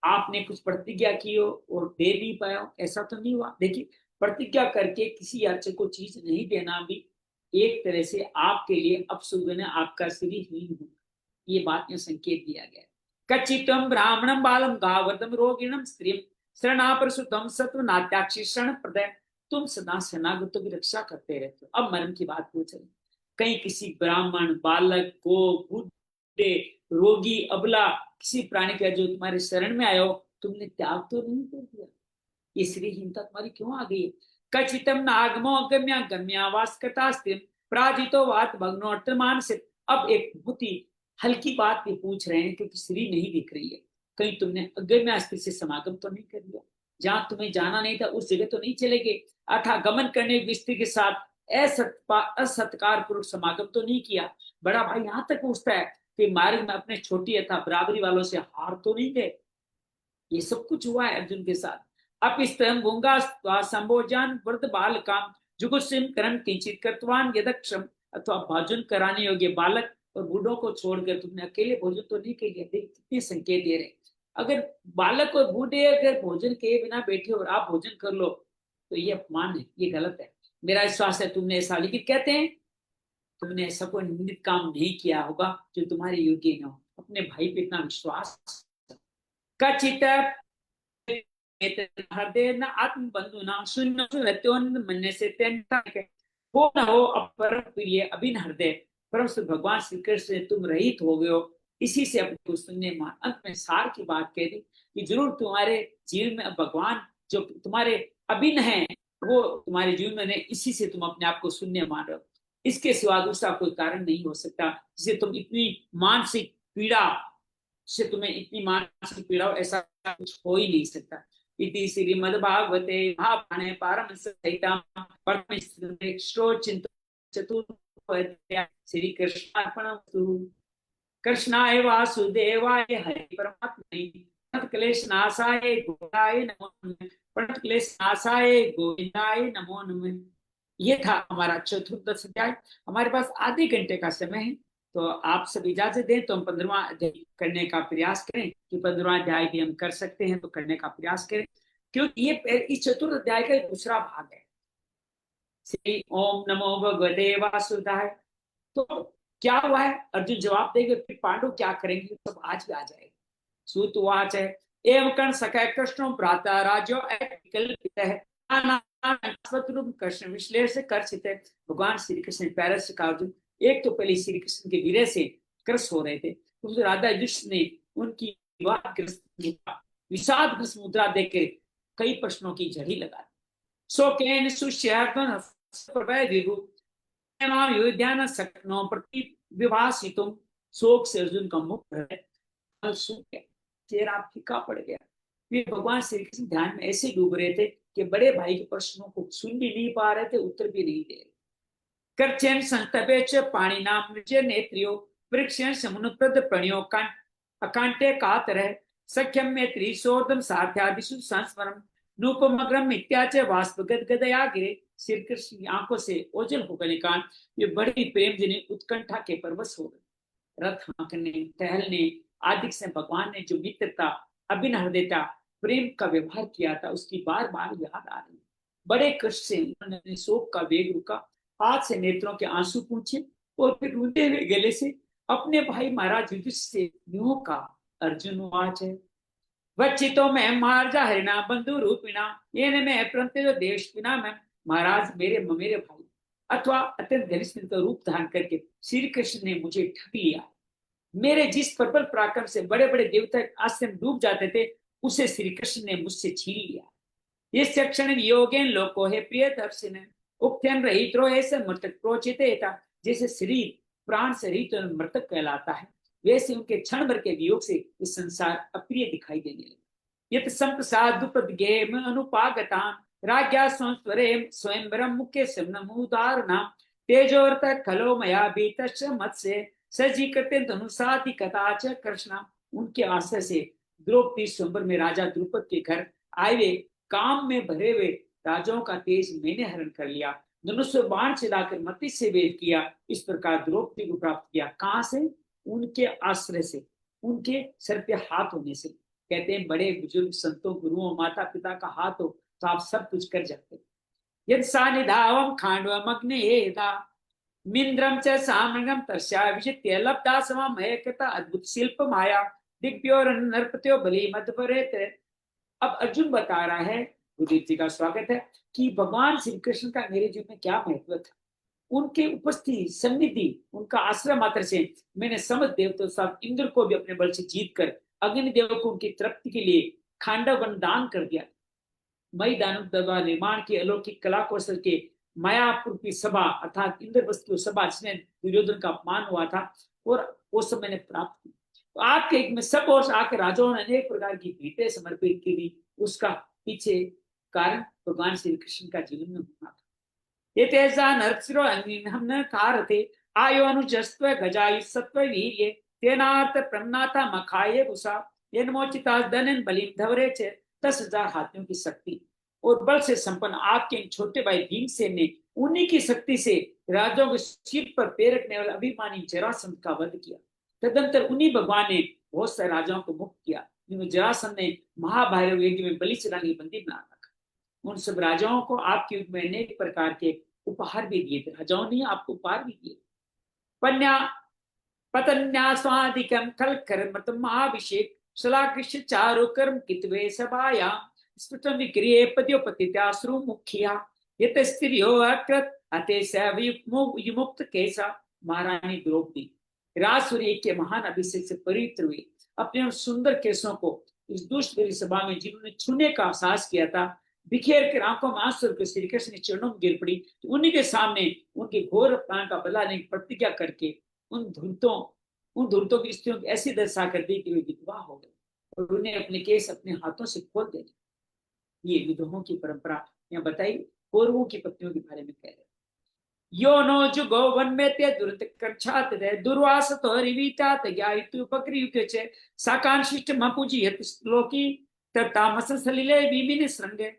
आपने कुछ प्रतिज्ञा की हो और दे नहीं पाया हो, ऐसा तो नहीं हुआ। देखिए, प्रतिज्ञा करके किसी याचक को चीज नहीं देना भी एक तरह से आपके लिए अपशुभन है, आपका श्रीहीन हो, ये बात में संकेत दिया गया। कचितम ब्राह्मणम बालम गावतम रोगिणम स्त्रीम शरणा प्रसुतम सत्व नाट्याक्षी शरण प्रदय। तुम सदा शरणागतों की रक्षा करते रहते हो। अब मर्म की बात पूछ रहे, कहीं किसी ब्राह्मण बालक को बूढ़े रोगी अबला किसी प्राणी का जो तुम्हारे शरण में आया हो, तुमने त्याग तो नहीं कर दिया, ये श्रीहीनता तुम्हारी क्यों आ गई है। कचितम नागमो अगम्या गम्या वास्कता स्त्रीम प्राजितो वात भग्नोत्तमान से। अब एक बहुत ही हल्की बात भी पूछ रहे हैं, क्योंकि श्री नहीं दिख रही है, कहीं तुमने अगम्य स्त्री से समागम तो नहीं कर लिया, जहां तुम्हें जाना नहीं था उस जगह तो नहीं चले गए, अथा गमन करने की स्त्री के साथ असत्कार पूर्वक समागम तो नहीं किया। बड़ा भाई यहाँ तक पूछता है कि मार्ग में अपने छोटी अथा बराबरी वालों से हार तो नहीं गए। ये सब कुछ हुआ है अर्जुन के साथ। अब इस तरह गूंगा संभोजान वृद्ध बाल काम जुगुसिम करण किंचित कृतवान यदक्षम। अथवा भोजन कराने योग्य बालक और बूढ़ों को छोड़कर तुमने अकेले भोजन तो नहीं किया। देख कितने संकेत दे रहे। अगर बालक और बूढ़े अगर भोजन के बिना बैठे और आप भोजन कर लो तो ये अपमान है, ये गलत है। मेरा विश्वास है तुमने ऐसा, लेकिन कहते हैं तुमने ऐसा कोई निंदित काम नहीं किया होगा जो तुम्हारे योग्य न हो। अपने भाई पे इतना विश्वास। कचित हृदय न आत्म बंधु ना शून्य मन से हो न हो अपर प्रिय अभिन हृदय। परंतु भगवान श्री कृष्ण तुम रहित हो गए हो, इसी से अपने को सुनने मान। अंत में सार की बात कह दी कि जरूर तुम्हारे जीवन में भगवान जो तुम्हारे अभिन्न है वो तुम्हारे जीवन में, इसी से तुम अपने आप को शून्य मान रहे हो। इसके सिवा दूसरा कोई कारण नहीं हो सकता जिसे तुम इतनी मानसिक पीड़ा से तुम्हें इतनी मानसिक पीड़ा, ऐसा कुछ हो ही नहीं सकता। इति श्रीमद्भागवते महापुराणे पारमहंससंहितायां परमहंसयोगो चतुर्थोऽध्यायः श्री कृष्णार्पणमस्तु। कृष्णाय वासुदेवाय हरे परमात्मने प्रणतक्लेशनाशाय गोविंदाय नमो नमः। प्रणतक्लेशनाशाय गोविंदाय नमो नमः। ये था हमारा चतुर्दश अध्याय। हमारे पास आधे घंटे का समय है, तो आप सब इजाजत दें तो हम 15वां अध्याय करने का प्रयास करें कि 15वां अध्याय भी हम कर सकते हैं तो करने का प्रयास करें, क्योंकि ये इस चतुर्थ अध्याय का दूसरा भाग है। श्री ओम नमो भगवते वासुदेवाय। तो क्या हुआ है, अर्जुन जवाब देंगे, फिर पांडव क्या करेंगे, सब आज भी आ जाएगा। सुतवाच है एवं कर्ण सखा कृष्ण भ्राता राजो कल्पित है कृष्ण विश्लेष कर। भगवान श्री कृष्ण पैरस का अर्जुन एक तो पहले श्री कृष्ण के वीर से क्रस हो रहे थे, तो राधा युष्ण ने उनकी विषादग्रस्त मुद्रा देकर कई प्रश्नों की झड़ी लगा दी। सो केन सुश्यार्तन ध्यान सकनो प्रति विभासितुम। शोक से अर्जुन का मुख चेहरा फीका पड़ गया। फिर भगवान श्री कृष्ण ध्यान में ऐसे डूब रहे थे कि बड़े भाई के प्रश्नों को सुन भी नहीं पा रहे थे, उत्तर भी नहीं दे रहे। करचेन संतपे च पाणिनाम नेत्रियो वृक्षेण समुनप्रद प्रणयो अकांटे कातरः सख्यम में त्रिशोर्धम साध्यादिषु संस्मरम नूपमग्रम इत्याच वास्प गदगदया गिरे। श्री कृष्ण की आंखों से ओझल होकर के कारण ये बड़ी प्रेम जिन्हें उत्कंठा के परवश हो गए। रथ हाँकने, टहलने आदि से भगवान ने जो मित्रता, अभिन्न हृदयता, प्रेम का व्यवहार किया था उसकी बार बार याद आ रही। बड़े कष्ट से उन्होंने शोक का वेग रुका, हाथ से नेत्रों के आंसू पूछे और फिर रोते हुए गले से अपने भाई महाराज युधिष्ठिर से यूं का अर्जुन वाच है वचितो मैं मार्जा हरिणा बंधु रूपिणा ये मैं प्रंतो देश पिना मैं। महाराज मेरे भाई अथवा अत्यंत घनिष्ठ रूप धारण करके श्री कृष्ण ने मुझे ठग लिया। मेरे जिस प्रबल पराक्रम से बड़े बड़े देवता आश्रम डूब जाते थे उसे श्री कृष्ण ने मुझसे छीन लिया। ये क्षण योगेन लोको है प्रिय दर्शन उपथ्यन रहित रो ऐसे मृतक प्रोचित जैसे शरीर प्राण से रहित तो मृतक कहलाता है, वैसे उनके क्षण भर के वियोग से इस संसार अप्रिय दिखाई देने लगा। यत संप्रसाद दुपद गेम अनुपागता राज्ञा संस्वरे स्वयंवरम मुख्य समनमुदारणा तेजोर्त खलो मया बीतश्च मत्स्य सजी करते धनुषादि कथाच कृष्णा। उनके आश्रय से द्रौपदी स्वयंवर में राजा द्रुपद के घर आए काम में भरे हुए राजाओं का तेज मैंने हरण कर लिया, धनुष बाण चलाकर मति से वेद किया। इस प्रकार द्रौपदी को प्राप्त किया। कहां से? उनके आश्रय से, उनके सर पे हाथ होने से। कहते हैं बड़े बुजुर्ग संतों गुरुओं माता पिता का हाथ हो तो आप सब कुछ कर जाते। यद सानिधावम खांडवम अग्नेयेदा मिंद्रम च सामृगम तस्या विचित्य लब्धा समम एकता अद्भुत शिल्प माया दिग्भ्योर नरपत्यो बलि मध्यपरेत। अब अर्जुन बता रहा है, गुरुदेव जी का स्वागत है, कि भगवान श्री कृष्ण का मेरे जीवन में क्या महत्व था। उनके उपस्थिति सन्निधि, उनका आश्रय मात्र से मैंने समस्त देवता साहब इंद्र को भी अपने बल से जीत कर अग्निदेव को उनकी तृप्ति के लिए खांडव वन दान कर दिया। मई दानव द्वारा निर्माण की अलौकिक कला कौशल के मायापुर की सभा अर्थात इंद्र वस्तु सभा जिसमें दुर्योधन का अपमान हुआ था और वो सब मैंने प्राप्त की। तो आपके में सब और आकर राजाओं ने अनेक प्रकार की भेंटें समर्पित की थी। उसका पीछे कारण भगवान श्री कृष्ण का जीवन में होना था। ये तेजा नरसिरो हम कारते आयो अनुजस्व गजायु सत्व वीर्ये तेनात प्रन्नाता मखाये गुसा यनमोचिता धनन बलिम धवरे चे 10,000 हाथियों की शक्ति और बल से संपन्न आपके छोटे भाई भीमसेन ने उन्हीं की शक्ति से राजाओं के सिर पर पैर रखने वाले अभिमानी जरासंध का वध किया। तदंतर उन्हीं भगवान ने बहुत सारे राजाओं को मुक्त किया। जरासंध ने महाभारत यज्ञ में बलि चढ़ाने की बंदी बना रखा। उन सब राजाओं को आपके युग में अनेक प्रकार के उपहार भी दिए थे। राजाओं ने आपको उपहार भी दिए। पन्या पतन्यास्वादिकम कल कर्म महाभिषेक शलाकृष्य चारु कर्म कितवे सभाया स्फुटम विक्रिये पद्योपतित्याश्रु मुखिया यत स्त्रियो अकृत अते विमुक्त कैसा। महारानी द्रौपदी राजसूरी के महान अभिषेक से पवित्र हुई। अपने सुंदर केसों को इस दुष्ट सभा में जिन्होंने छूने का साहस किया था, बिखेर कर आंखों में आंसू के श्री कृष्ण के चरणों में गिर पड़ी। तो उन्हीं के सामने उनके घोर प्राण का बदला लेने की प्रतिज्ञा करके उन धूर्तों की स्त्रियों की ऐसी दशा कर दी कि वे विधवा हो गए और उन्हें अपने केस अपने हाथों से खोल दे। ये विधवाओं की परंपरा यहाँ बताई। कौरवों की पत्नियों के बारे में कह रहे यो नो जुगो वन में ते दुरत कंछात दे दुर्वास तो रिवितात ज्ञायतु पक्रियुके चे साकांशिष्ट मपुजी यत श्लोकी तामस सलिले विभिन्न श्रृंगे।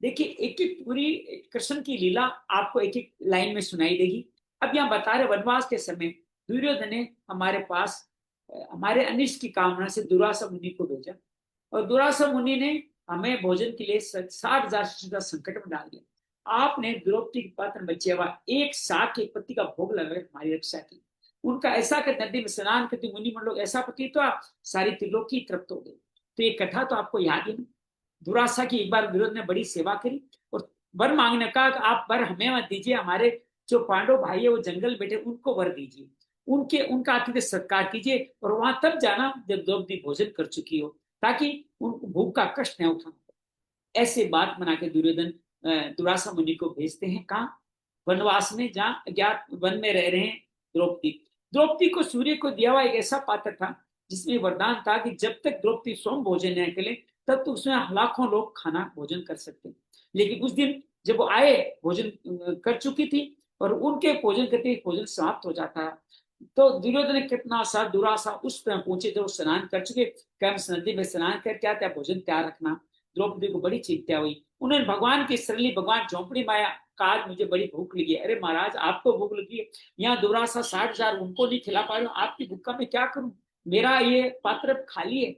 देखिए एक एक पूरी कृष्ण की लीला आपको एक एक लाइन में सुनाई देगी। अब यहाँ बता रहे वनवास के समय दुर्योधन ने हमारे पास हमारे अनिष्ट की कामना से दुर्वासा मुनि को भेजा और दुर्वासा मुनि ने हमें भोजन के लिए 60,000 संकट में डाल दिया। आपने द्रौपदी के पात्र बच्चे हुआ एक साग की पत्ती का भोग लगा हमारी रक्षा की। उनका ऐसा कर नदी में स्नान करते मुनि मन लोग ऐसा पति तो सारी त्रिलोकी तृप्त हो गई। तो ये कथा तो आपको याद ही नहीं। दुरासा की एक बार दुर्योधन ने बड़ी सेवा करी और वर मांगने का आप वर हमें मत दीजिए, हमारे जो पांडव भाई है वो जंगल बैठे उनको वर दीजिए, उनका आतिथ्य सत्कार कीजिए और वहां तब जाना जब द्रौपदी भोजन कर चुकी हो ताकि उनको भूख का कष्ट न उठाना। ऐसे बात बना के दुर्योधन दुरासा मुनि को भेजते हैं। कहाँ? वनवास में, जहाँ अज्ञात वन में रह रहे हैं द्रौपदी को सूर्य को दिया हुआ एक ऐसा पात्र था जिसमें वरदान था कि जब तक द्रौपदी स्वयं भोजन न करे तब तो उसमें लाखों लोग खाना भोजन कर सकते हैं। लेकिन उस दिन जब वो आए भोजन कर चुकी थी और उनके भोजन करते भोजन समाप्त हो जाता है तो दुर्योधन कितना सा दुरासा उस तरह पहुंचे जो स्नान कर चुके, कैम्स नदी में स्नान करके आते, भोजन तैयार रखना। द्रौपदी को बड़ी चिंता हुई। उन्होंने भगवान की शरण, भगवान झोंपड़ी में आया, कहा मुझे बड़ी भूख लगी है। अरे महाराज आपको भूख लगी है, यहाँ दुरासा 60,000 उनको नहीं खिला पा रहे हो, आपकी भूखा मैं क्या करूं, मेरा ये पात्र खाली है।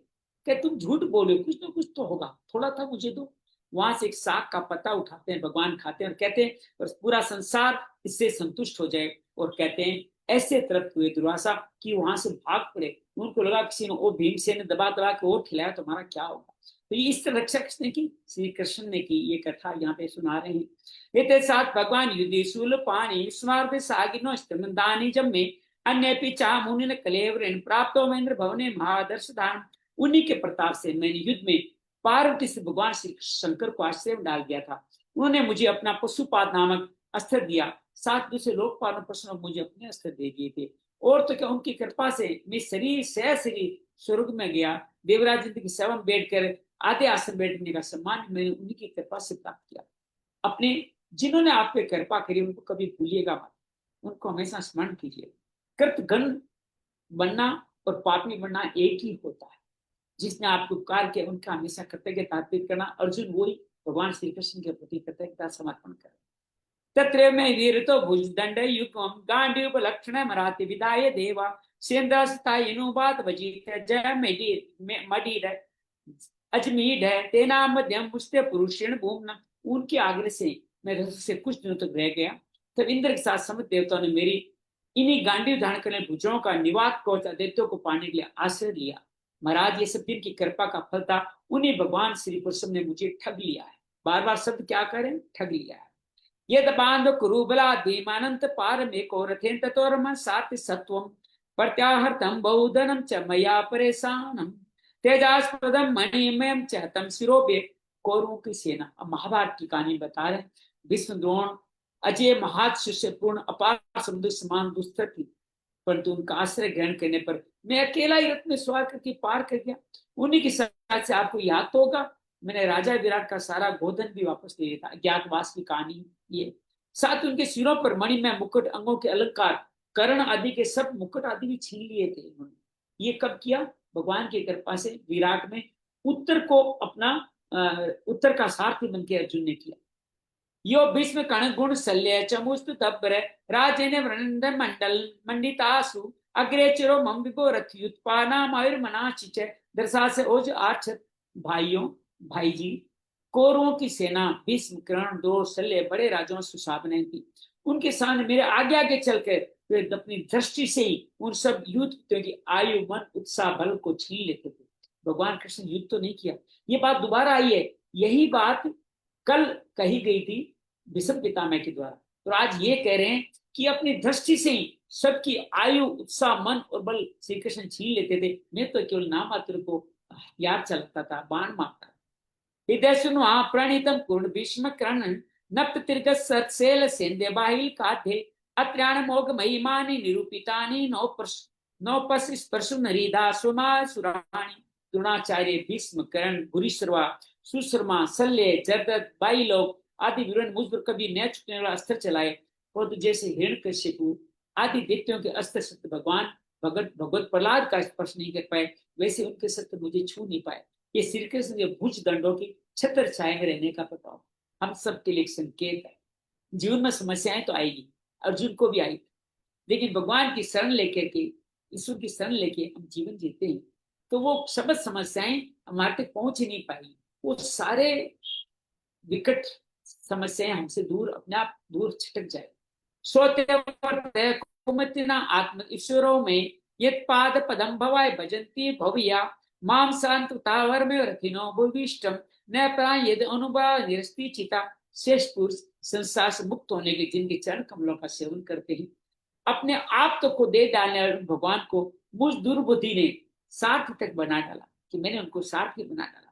क्या तुम झूठ बोले, कुछ ना कुछ तो होगा, थोड़ा था मुझे दो। वहां से एक साग का पत्ता उठाते हैं, भगवान खाते हैं और कहते हैं बस पूरा संसार इससे संतुष्ट हो जाए। और कहते हैं ऐसे तरफ हुए दुर्वासा कि वहां से भाग पड़े। उनको लगा किसी ने वो भीमसेन ने दबा दबा के और खिलाया, तुम्हारा क्या होगा। तो ये इस तरह रक्षा किसने की, श्री कृष्ण ने की। ये कथा यहाँ पे सुना रहे हैं। ये साथ भगवान युधिशूल पाणी स्मार्थ सागिनो दानी जम्मे अन्य पिचा मुनि कलेवर प्राप्त महेंद्र भवने महादर्श दान। उन्हीं के प्रताप से मैंने युद्ध में पार्वती से भगवान श्री शंकर को आश्रय में डाल दिया था। उन्होंने मुझे अपना पशुपाद नामक अस्त्र दिया, साथ दूसरे लोकपाल प्रश्न मुझे अपने अस्त्र दे दिए थे। और तो क्या उनकी कृपा से मैं शरीर से शरीर स्वर्ग में गया। देवराज इंद्र की सेवा में बैठकर आधे आसन बैठने का सम्मान मैंने उन्हीं की कृपा से प्राप्त किया। अपने जिन्होंने आप पे कृपा करी उनको कभी भूलिएगा मत, उनको हमेशा स्मरण कीजिए। कृतघ्न बनना और पापी बनना एक ही होता है। जिसने आपको उपकार किया उनका हमेशा कृतज्ञता अर्पित करना। अर्जुन वही भगवान श्री कृष्ण के प्रति कृतज्ञता समर्पण करे। तत्र में वीरतो भुजदंड युगम गांडीव लक्षण मराति विदाय देवा सेन्द्रस्तायनुबात वजीत जय मडीर अजमीड है तेना मध्यम मुस्ते पुरुषेण भूमना। उनके आग्रह से मैं रथ से कुछ दिनों तक रह गया। तब इंद्र के साथ समस्त देवताओं ने मेरी इन्हीं गांडीव धारण करने भुजाओं का निवात कोच आदित्यों को पाने के लिए आश्रय लिया। महाराज ये सब दिन की कृपा का फल था। उन्हीं भगवान श्री कृष्ण ने मुझे ठग लिया है। बार बार शब्द क्या करें, ठग लिया है। यद बांध कुरुबला धीमानंत पार में को रथेन ततोरम सात सत्वम प्रत्याहर्तम बहुधनम च मया परेशानम तेजास्पदम मणिमयम च तम शिरोबे। कौरवों की सेना। अब महाभारत की कहानी बता रहे। विष्णु द्रोण अजय महात्स्य पूर्ण अपार समुद्र समान दुस्तर थी, परंतु उनका आश्रय ग्रहण करने पर मैं अकेला ही रथ में सवार करके पार कर गया। उन्हीं की सहायता से आपको याद तो होगा मैंने राजा विराट का सारा गोधन भी वापस ले लिया था। अज्ञातवास की कहानी ये। साथ उनके सिरों पर मणिमय मुकुट, अंगों के अलंकार, कर्ण आदि के सब मुकुट आदि भी छीन लिए थे उन्होंने। ये कब किया, भगवान की कृपा से विराट में उत्तर को अपना उत्तर का सारथी बन के अर्जुन ने किया। यो भीष्म कण गुण शल्य चमुस्तु तब्र राजेन वृंदन मंडल मंडितासु अग्रे चिरो मम विभो रथ युत्पाना मायुर मनाचिच दरसा से ओज आठ। भाइयों, भाई जी, कौरवों की सेना भीष्म कर्ण द्रोण शल्य बड़े राजाओं सुशासन थी। उनके सामने मेरे आगे आगे चलकर वे अपनी दृष्टि से ही उन सब युद्ध की आयु मन उत्साह बल को छीन लेते थे। भगवान कृष्ण युद्ध तो नहीं किया। ये बात दोबारा आई है। यही बात कल कही गई थी विषम पितामह के द्वारा। तो आज ये कह रहे हैं कि अपनी दृष्टि से ही सबकी आयु उत्साह मन और बल श्री कृष्ण छीन लेते थे। मैं तो केवल नाम मात्र को हथियार चलाता था, बाण मारता। हृदय सुनवा प्रणीतम पूर्ण भीष्म कर्ण नप्त तिर्गत सत्सेल सेंदे बाहिल काथे अत्र्याण मोग महिमानि निरूपितानि नौपस स्पर्शु नरीदा सुमा सुराणी। द्रोणाचार्य, भीष्म, कर्ण, भूरिश्रवा, सुशर्मा, शल्य, जरदत्त, बाई लोग आदि वीरों ने मुझ पर कभी न छूटने वाला अस्त्र चलाए। परंतु जैसे हिरण्यकशिपु आदि दैत्यों के अस्त्र शस्त्र भगवान भगवत प्रहलाद का स्पर्श नहीं कर पाए, वैसे उनके शस्त्र मुझे छू नहीं पाए। ये श्री कृष्ण के भुज दंडों की छत्र छाए में रहने का प्रभाव हम सबके लिए एक संकेत है। जीवन में समस्याएं तो आएगी, अर्जुन को भी आई, लेकिन भगवान की शरण लेकर के, ईश्वर की शरण लेके हम जीवन जीते हैं तो वो सब समस्याएं हमारे तक पहुंच ही नहीं पाएगी। वो सारे विकट समस्याएं हमसे दूर, अपने आप दूर छिटक जाए। सोते कुमतिना आत्म ईश्वरों में यद पाद पदम भवाय भजंती भवया माम शांततावर में रथिनो भूविष्टम न प्राण यद अनुभव निरस्ती चिता। शेष पुरुष संसार से मुक्त होने के जिनके चरण कमलों का सेवन करते हैं, अपने आप तो को दे डालने वाले भगवान को मुझ दुर्बुद्धि ने सारथी तक बना डाला कि मैंने उनको सारथी बना डाला।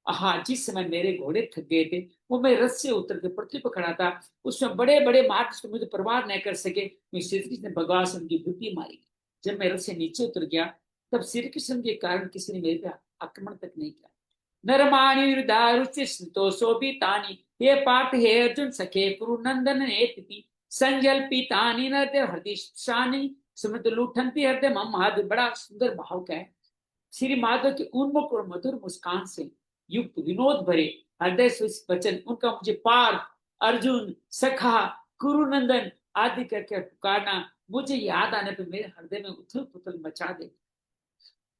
हाँ, जिस समय मेरे घोड़े थक गए थे वो मैं रथ से उतर के पृथ्वी पर खड़ा था, उसमें बड़े बड़े मार्ग मुझे प्रवाह न कर सके। मैं श्री कृष्ण ने भगवान से उनकी बुद्धि मारी। जब मैं रथ से नीचे उतर गया तब श्री कृष्ण के कारण किसी ने मेरे पे आक्रमण तक नहीं किया। नरमाणि शोभितानि हे पार्थ हे अर्जुन सखे कुरुनंदन नेति संजल पीतानि नर हृदिशानि सुमित लूठनती हृदय मम महद, बड़ा सुंदर भाव का है। श्री माधव के उन्मुख और मधुर मुस्कान से युक्त विनोद भरे हृदय से वचन उनका मुझे पार्थ, अर्जुन, सखा, कुरुनंदन आदि करके पुकारना मुझे याद आने पर मेरे हृदय में उथल पुथल मचा दे।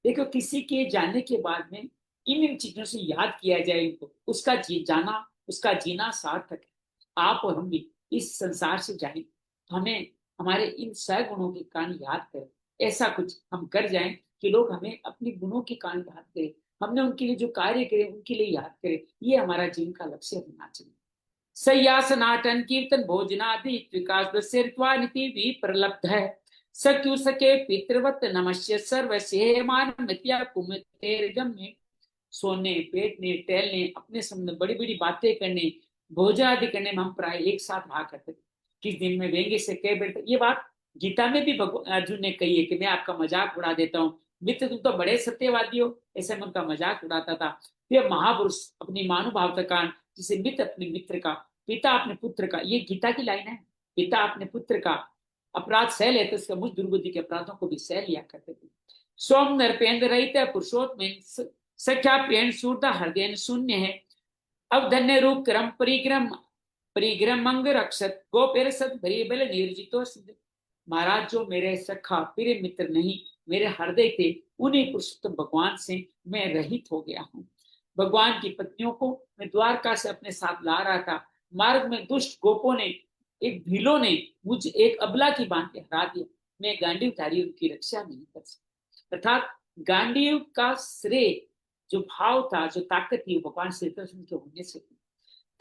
देखो, किसी के जाने के बाद में इन चीजों से याद किया जाए इनको, उसका जाना, उसका जीना सार्थक है। आप और हम भी इस संसार से जाए, हमें हमारे इन सगुणों के कारण याद करें। ऐसा कुछ हम कर जाएं कि लोग हमें अपने गुणों के कारण याद करें, हमने उनके लिए जो कार्य करे उनके लिए याद करें। ये हमारा जीवन का लक्ष्य होना चाहिए। सयासनाटन कीर्तन भोजनादि विकास नीति भी प्रलब्ध है। सक्यु सके पितृवत नमस्य सर्वस्य मान मित्या कुमतेर्गम्य। सोने, बैठने, टहलने, अपने सामने बड़ी बड़ी बातें करने, भोजन आदि करने में हम प्राय एक साथ रहा करते थे। किस दिन में व्यंग्य से कह बैठते, ये बात गीता में भी अर्जुन ने कही है कि मैं आपका मजाक उड़ा देता हूँ, मित्र तुम तो बड़े सत्यवादी हो, ऐसे में उनका मजाक उड़ाता था। फिर महापुरुष अपनी मानुभावता कारण, जिसे मित्र अपने मित्र का, पिता अपने पुत्र का, ये गीता की लाइन है, पिता अपने पुत्र का अपराध सह लेते, उसका मुझ दुर्बुद्धि के अपराधों को भी सह लिया करते थे। सोम नरपेंद्र रहित पुरुषोत्तम सख्या पेण सूरता हृदय शून्य है। अब धन्य रूप क्रम परिक्रम परिक्रम अंग रक्षत गोपेर सत भरी बल निर्जितो सिद्ध। महाराज, जो मेरे सखा प्रिय मित्र नहीं, मेरे हृदय थे, उन्हीं पुरुषोत्तम भगवान से मैं रहित हो गया हूँ। भगवान की पत्नियों को मैं द्वारका से अपने साथ ला रहा था। मार्ग में दुष्ट गोपों ने, एक भीलों ने मुझे एक अबला की बांध के हरा दिया। मैं गांडीवधारी उनकी रक्षा नहीं कर सकता। अर्थात गांडीव का श्रेय, जो भाव था, जो ताकत थी, भगवान श्री कृष्ण के होने से थी।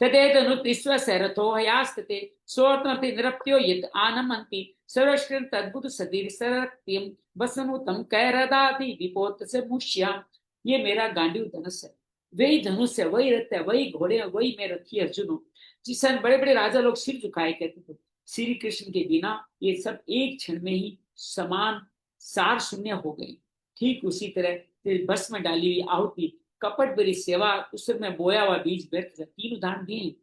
तदेतनुतिस्व सरथो हयास्तते सोर्तमति निरप्त्यो यद आनमन्ति सर्वश्रेण तद्भुत सदीर सरक्तिम वसनुतम कैरदादि विपोत से मुष्याम। ये मेरा गांडीव धनुष है, वही धनुष है, वही रथ है, वही घोड़े, वही मैं रथी अर्जुन हूँ। जिस बड़े बड़े राजा लोग सिर झुकाए कहते थे, श्री कृष्ण के बिना ये सब एक क्षण में ही समान सार शून्य हो गए। ठीक उसी तरह बस में डाली हुई आहुति, कपट भरी सेवा, उस समय बोया हुआ बीज व्यर्थ। तीन उदाहरण दिए।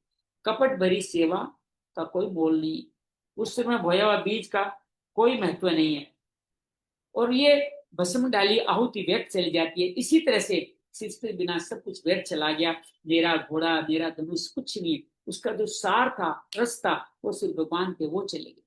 कपट भरी सेवा का कोई मोल नहीं, उस समय बोया हुआ बीज का कोई महत्व नहीं है, और ये भस्म डाली आहुति व्यर्थ चली जाती है। इसी तरह से शिष्ट बिना सब कुछ व्यर्थ चला गया। मेरा घोड़ा, मेरा धनुष कुछ नहीं, उसका जो सार था, रास्ता, वो सिर्फ भगवान के, वो चले गए।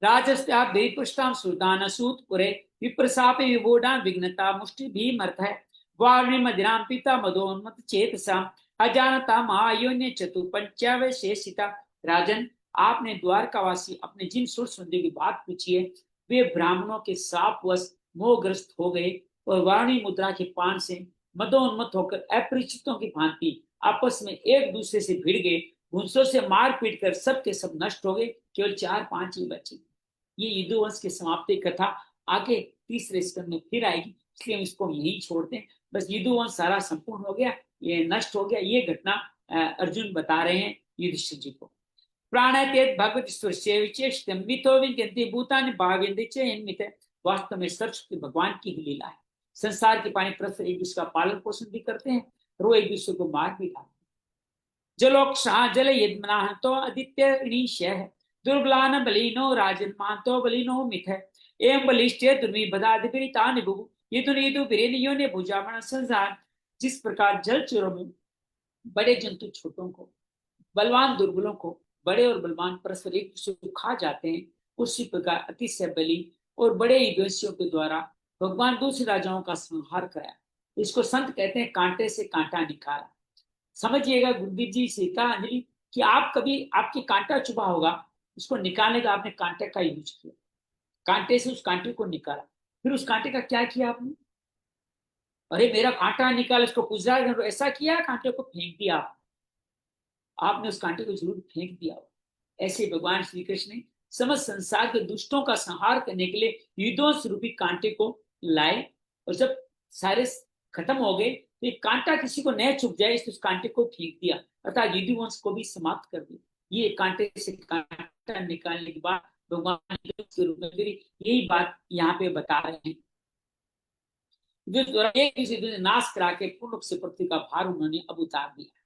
राजस्त्या बेपुष्टाम सुल्तान सूत पुरे विप्रसापे विबोधा विघ्नता मुष्टि भी मर्थ है। वाणी मदिराम पिता मदोन्मत चेतसा अजानता महायोन्य चतुर्पंचावशेषिता। राजन, आपने द्वारकावासी अपने जिन सुर सुंदरी की बात पूछी है, वे ब्राह्मणों के शापवश मोहग्रस्त हो गए और वाणी मुद्रा के पान से मदोन्मत होकर अपरिचितों की भांति आपस में एक दूसरे से भिड़ गए। भूसों से मार पीट कर सबके सब नष्ट हो गए, केवल 4-5 ही बचे। ये यदुवंश की समाप्ति कथा आगे तीसरे स्कंद में फिर आएगी, इसलिए हम इसको यही छोड़ते हैं। बस यदुवंश सारा संपूर्ण हो गया, ये नष्ट हो गया। ये घटना अर्जुन बता रहे हैं युधिष्ठिर जी को। प्राणातेत भगवत ईश्वर विचेष्टम मिथो विद्यन्ते भूतानि भावयन्ते च इन्मित। वास्तव में सरस्वती भगवान की ही लीला है। संसार के पानी परस्पर एक दूसरे का पालन पोषण भी करते हैं, और वो एक दूसरे को मार भी डालते हैं। जलोक्षा जल यदमना तो आदित्य ऋणीशः दुर्बलान बलिनो राजन मानतो बलिनो मिथ। एवं बलिष्ठे दुर्मिबदाधिपरितानि भुवु यदुनीदु बिरेनियो ने भुजामण संसार। जिस प्रकार जल चोरों में बड़े जंतु छोटों को, बलवान दुर्बलों को, बड़े और बलवान परस्पर एक दूसरे को खा जाते हैं, उसी प्रकार अतिशय बलि और बड़े युधिष्ठिरों के द्वारा भगवान दूसरे राजाओं का संहार कराया। इसको संत कहते हैं कांटे से कांटा निकाला। समझिएगा, गुरुदेव जी से कहा अंजलि कि आप कभी, आपके कांटा चुभा होगा, उसको निकालने का आपने कांटे का यूज किया, कांटे से उस कांटे को निकाला, फिर उस कांटे का क्या किया आपने? अरे मेरा कांटा निकाल, इसको पूजा, ऐसा किया, कांटे को फेंक दिया। आपने उस कांटे को जरूर फेंक दिया। ऐसे भगवान श्री कृष्ण ने समस्त संसार के दुष्टों का संहार करने के लिए युद्धों रूपी कांटे को लाए, और जब सारे खत्म हो गए तो एक कांटा किसी को न चुभ जाए, इस कांटे को फेंक दिया, अर्थात युद्धवंश को भी समाप्त कर दिया। ये कांटे से कांटा निकालने के बाद भगवान के रूप में यही बात यहाँ पे बता रहे हैं। जो नाश करा के पूर्ण रूप से पृथ्वी का भार उन्होंने अब उतार दिया।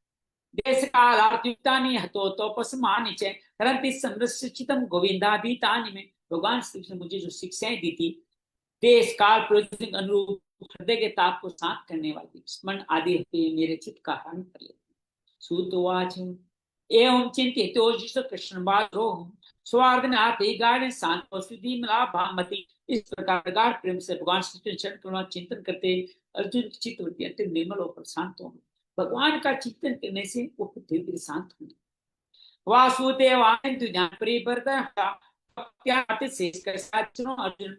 देश कालात्युक्तानि हतो तो पसमानि च हरन्ति संरक्षितं गोविन्दाभीतानि में भगवान श्री कृष्ण ने मुझे जो शिक्षाएं दी थी, देश काल प्रयोजन अनुरूप हृदय के ताप को शांत करने वाली स्मरण आदि मेरे चित्त का हरण कर लेते। सुतवाच एवं चिंतितो कृष्ण बालो स्वार्धनाथे गाढ़ शांत सुधि मला भामति। इस प्रकार गाढ़ प्रेम से भगवान श्री कृष्ण का चिंतन करते अर्जुन की चित्तवृत्ति अत्यंत निर्मल और शांत होगी। भगवान का चिंतन करने से वो धीरे धीरे शांत होंगे। वासुदेवाय ज्ञान अर्जुन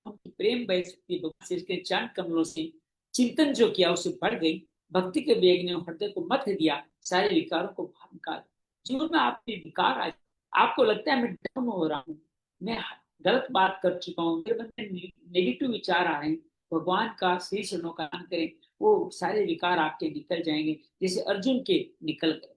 प्रेम भक्ति के चरण कमलों से चिंतन जो किया उसे बढ़ गई। भक्ति के वेग ने हृदय को मत दिया, सारे विकारों को बाहर निकाल। जीवन में आपके विकार आए, आपको लगता है मैं डाउन हो रहा हूँ, मैं गलत बात कर चुका हूँ, मेरे मन में नेगेटिव विचार आ रहे हैं, भगवान का श्री चरणों का ध्यान करें, वो सारे विकार आपके निकल जाएंगे जैसे अर्जुन के निकल गए।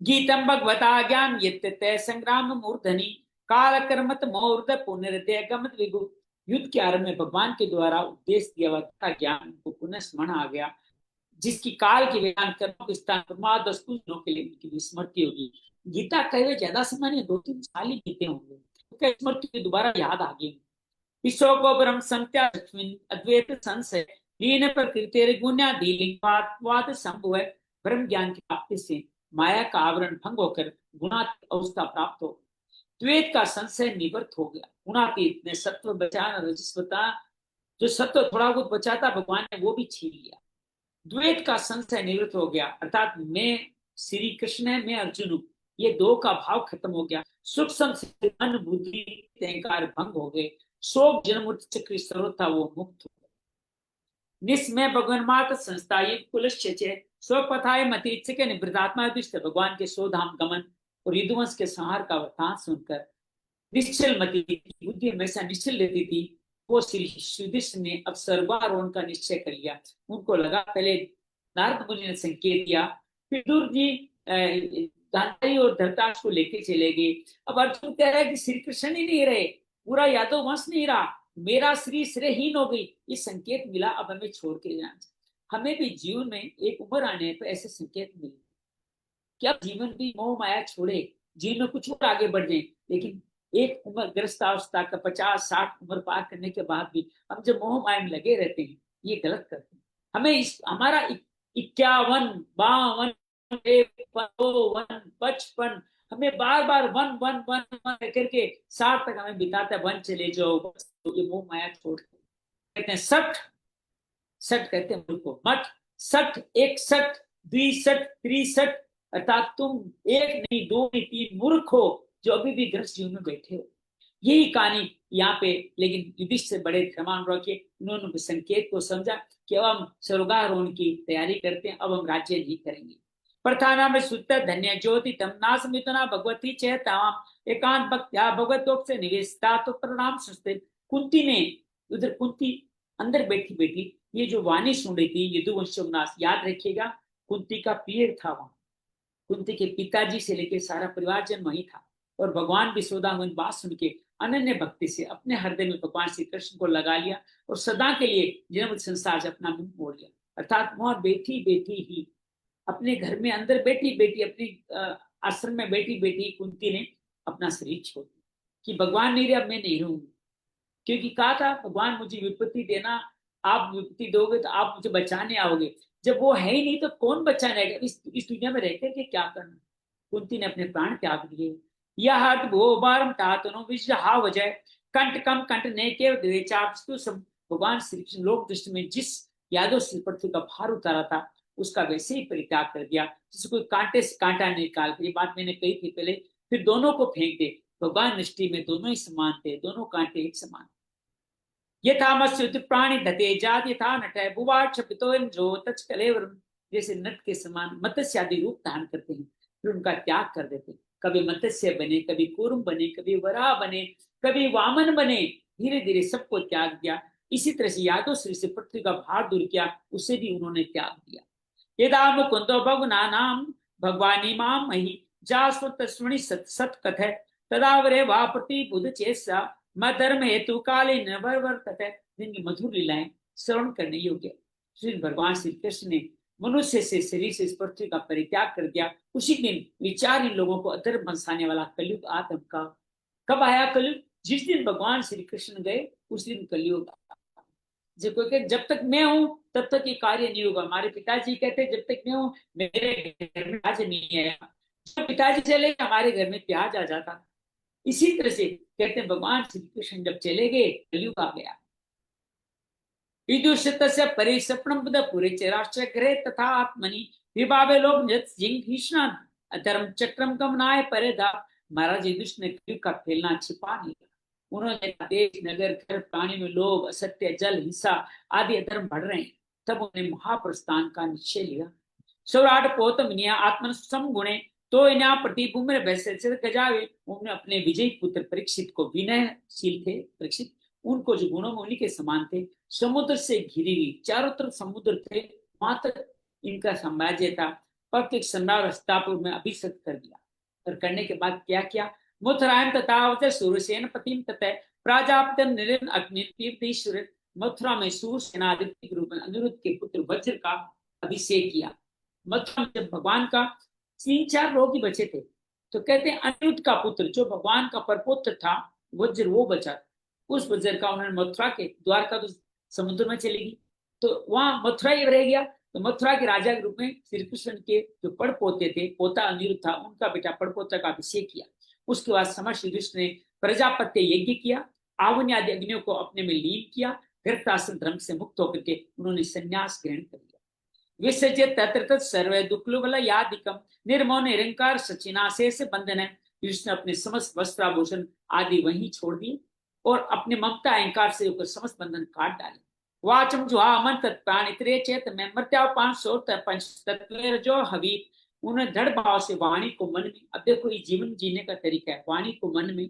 गीतम भगवता ज्ञान यत्ते संग्राम मूर्धनि काल कर्मत मोर्ध पुनर्दय गमत विगु। युद्ध के आरंभ में भगवान के द्वारा उपदेश दिया हुआ ज्ञान को पुनः स्मरण आ गया, जिसकी काल के ज्ञान कर्मों के स्थान पर मां 10 दिनों के लिए उनकी विस्मृति होगी। गीता कहे हुए ज्यादा समय नहीं, 2-3 साल ही बीते होंगे, तो स्मृति दोबारा याद आ गई। विश्व को ब्रह्म संत्या अद्वैत संशय लीन प्रकृति गुण्यादिलिंगवाद संभव है। ब्रह्म ज्ञान की प्राप्ति से माया का आवरण भंग होकर गुणातीत अवस्था प्राप्त हो, द्वैत का संशय निवृत्त हो गया। गुणातीत ने सत्व बचा, रजस बचा, जो सत्व थोड़ा बहुत बचा था भगवान ने वो भी छीन लिया। द्वैत का संशय निवृत्त हो गया, अर्थात मैं श्री कृष्ण है, मैं अर्जुन हूं, ये दो का भाव खत्म हो गया। सूक्ष्म मन बुद्धि अहंकार भंग हो गए, शोक जन्म चक्र सर्वथा वो मुक्त हो गए। निस्मय भगवान मात संस्था ये कुलश्चय स्वपथाय मति के निवृत्तात्मा दुष्ट भगवान के सोधाम गमन और यदुवंश के संहार का वृत्तांत सुनकर निश्चल मति बुद्धि हमेशा निश्चल रहती थी। वो श्री युधिष्ठिर ने अब सर्वारोहण का निश्चय कर लिया। उनको लगा, पहले नारद मुनि ने संकेत दिया, फिर विदुर जी गांधारी और धृतराष्ट्र को लेके चले गए। अब अर्जुन कह रहा है कि श्री कृष्ण ही नहीं रहे, पूरा यादव वंश नहीं रहा, मेरा श्री श्रेयहीन हो गई, ये संकेत मिला, अब हमें छोड़ के जाना। हमें भी जीवन में एक उम्र आने पर ऐसे संकेत मिले कि अब जीवन भी मोह माया छोड़े, जीवन में कुछ और आगे बढ़ जाए। लेकिन एक उम्र ग्रस्तावस्था का 50-60 उम्र पार करने के बाद भी हम जब मोह माया में लगे रहते हैं, ये गलत करते हैं। हमें हमारा 51, 52, 53, 55 हमें बार बार वन करके 60 तक हमें बिताता है, वन चले जाओ, तो ये मोह माया छोड़ कहते हैं। 60 कहते हैं को मठ, 60, 61, 62, 63, अर्थात तुम एक नहीं, दो नहीं, 3 मूर्ख हो जो अभी भी ग्रस्त जीवन में बैठे हो। यही कहानी यहाँ पे, लेकिन युधिष्ठिर से बड़े धर्मान रखे, उन्होंने संकेत को समझा कि अब हम स्वर्गारोहण की तैयारी करते हैं, अब हम राज्य नहीं करेंगे। प्रथाना में सुत धन्य ज्योति तम नासमितना भगवती चेताम एकांत भक्त्या भगवतों से निवेशता तो प्रणाम सुस्ते। कुंती ने उधर, कुंती अंदर बैठी बैठी ये जो वाणी सुन रही थी यदुवंशनाश, याद रखिएगा कुंती का पीर था वहां, कुंती के पिताजी से लेकर सारा परिवार जन वही था। और भगवान विश्वदावन बात सुन के अनन्य भक्ति से अपने हृदय में भगवान श्री कृष्ण को लगा लिया और सदा के लिए जन्म संसार से अपना मुंह मोड़ लिया। अर्थात वहां बैठी बैठी ही अपने घर में अंदर बैठी बैठी अपने आश्रम में बैठी बैठी कुंती ने अपना शरीर छोड़ दिया कि भगवान नहीं रहे, अब मैं नहीं रहूंगी। क्योंकि कहा था भगवान मुझे विपत्ति देना, आप विपत्ति दोगे तो आप मुझे बचाने आओगे, जब वो है ही नहीं तो कौन बचाने आएगा, इस दुनिया में रहकर के क्या करना। कुंती ने अपने प्राण त्याग दिए। यह हट वो बारम तातनो विजहा वजह कंठ कम कंठ ने के भगवान श्री कृष्ण लोक दृष्टि में जिस यादव श्री पृथ्वी का भार उतारा था उसका वैसे ही परित्याग कर दिया, जिसे कोई कांटे से कांटा निकाल। ये बात मैंने कही थी पहले, फिर दोनों को फेंक दे। भगवान दृष्टि में दोनों ही समान थे, दोनों कांटे एक समान। यथा मत्स्य प्राणी धते जात यथा नट बुवाक्ष पितो तच कलेवर, जैसे नट के समान मत्स्य आदि रूप धारण करते हैं, फिर उनका त्याग कर देते। कभी मत्स्य बने, कभी कूर्म बने, कभी वराह बने, कभी वामन बने, धीरे धीरे सबको त्याग दिया। इसी तरह से यादव श्री से पृथ्वी का भार दूर किया, उसे भी उन्होंने त्याग दिया। यदा मुकुंदो भगुना नाम भगवानी माम मही जास्वतस्मणि सत कथे तदावरे वा प्रति बुध चेसा धर्म हेतु काले नवर्तते। जिनकी मधुर लीलाएं श्रवण करने योग्य। श्री भगवान श्री कृष्ण ने मनुष्य से शरीर से इस पृथ्वी का परित्याग कर दिया। उसी दिन विचार इन लोगों को अधर्म बंसाने वाला कलयुग आत्म का कब आया। कलयुग जिस दिन भगवान श्री कृष्ण गए उस दिन कलयुग आया। जब कोई कहते जब तक मैं हूं तब तक ये कार्य नहीं होगा। हमारे पिताजी कहते जब तक मैं हूं मेरे घर में प्याज नहीं आएगा। जब पिताजी चले हमारे घर में प्याज आ जाता। इसी तरह से कहते हैं भगवान श्री कृष्ण जब चले गए कलयुग आ गया। विदुषितस्य परिसपणं बुध पुरे चराश्च ग्रहे तथा आत्मनि विभावे लोग नृत जिंग भीषण अधर्म चक्रम गमनाय परिधा। महाराज युधिष्ठ ने कलयुग का फैलना छिपा नहीं। उन्होंने देश नगर घर प्राणी में लोभ असत्य जल हिंसा आदि अधर्म बढ़ रहे हैं। तब उन्होंने महाप्रस्थान का निश्चय लिया। सौराट पोतमनिया आत्मन समगुणे तो इन्या प्रतिभूमि वैसे गजावे। उन्होंने अपने विजयी पुत्र परीक्षित को विनयशील थे परीक्षित उनको जो गुणों में उन्हीं के समान थे। समुद्र से घिरी हुई चारों तरफ समुद्र थे मात्र इनका साम्राज्य था। पर एक सम्राट हस्तापुर में अभिषेक कर दिया और करने के बाद क्या किया मथुरायन तथा सूर्यसेन पतिम तथा प्राजापति निरन अग्नि तीर्थेश्वर मथुरा में सूर्यसेनादित्य के रूप में अनिरुद्ध के पुत्र वज्र का अभिषेक किया। मथुरा में जब भगवान का 3-4 लोग ही बचे थे तो कहते हैं अनिरुद्ध का पुत्र जो भगवान का परपुत्र था वज्र वो बचा। उस वज्र का उन्होंने मथुरा के द्वारका तो समुद्र में चली गई तो वहां मथुरा ही रह गया। तो मथुरा के राजा के रूप में श्री कृष्ण के जो पड़ पोते थे पोता अनिरुद्ध था उनका बेटा पड़पोता का अभिषेक किया। उसके बाद समस्त युधिष्ठिर ने प्रजापत्य यज्ञ किया आवन आदि अग्नियों को अपने में लीन किया। गृहस्थाश्रम धर्म से मुक्त होकर के उन्होंने संन्यास ग्रहण कर लिया। विसर्ज्य तत्र सर्व दुक्लुबल यादिकम निर्मो निरंकार सचिनाशेष बंधन है। युधिष्ठिर ने अपने समस्त वस्त्राभूषण आदि वहीं छोड़ दिए और अपने ममता अहंकार से होकर समस्त बंधन काट डाले। वाचम जो मन तत्प्राण इतरे चेत में मृत्यापान सोत पंच तत्व जो हवी। उन्होंने दृढ़ भाव से वाणी को मन में अब देखो ये जीवन जीने का तरीका है। वाणी को मन में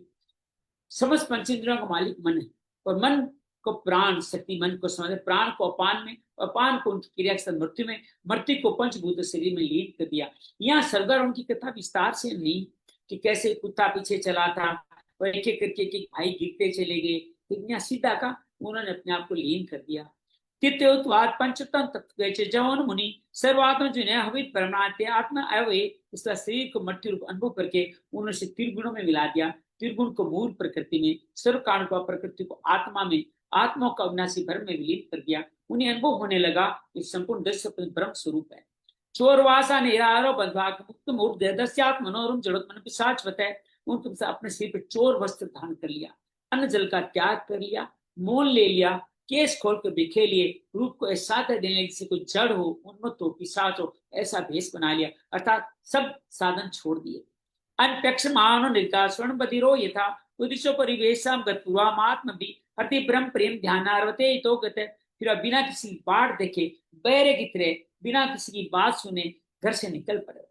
समस्त पंचेंद्रियों का मालिक मन है और मन को प्राण शक्ति मन को समझ प्राण को अपान में अपान को उनकी क्रिया के साथ मृत्यु में मृत्यु को पंचभूत शरीर में लीन कर दिया। यहाँ सरदार उनकी कथा विस्तार से नहीं कि कैसे कुत्ता पीछे चला था और एक एक करके एक भाई गिरते चले गए इतना सीधा का उन्होंने अपने आप को लीन कर दिया। तृतीयोत्वाद पंचतम तत्व जवन मुनि सर्वात्म जिन्हें हवित परमात्य आत्मा अवय इसका शरीर को मृत्यु रूप अनुभव करके उन्होंने त्रिगुणों में मिला दिया। त्रिगुण को मूल प्रकृति में सर्व कारण को प्रकृति को आत्मा में आत्मा का अविनाशी भ्रम में विलीन कर दिया। उन्हें अनुभव होने लगा कि संपूर्ण दृश्य ब्रह्म स्वरूप है। चोरवासा निरारो बंधवाक मुक्त मूर्त दस्यात् मनोरम जड़त मन पिशाच है। उनके अपने सिर पर चोर वस्त्र धारण कर लिया अन्न जल का त्याग कर लिया मोल ले लिया केस खोल कर बिखे लिए रूप को ऐसा देने जिससे कोई जड़ हो उन्मत्त हो पिशाच हो ऐसा भेष बना लिया अर्थात सब साधन छोड़ दिए। अनपेक्षमानो निर्गा स्वर्ण बधिरो यथा उदिशो परिवेशम गत्वामात्म भी अति ब्रह्म प्रेम ध्यानार्वते तो गते। फिर बिना किसी बाढ़ देखे बैरे की तरह बिना किसी की बात सुने घर से निकल पड़े।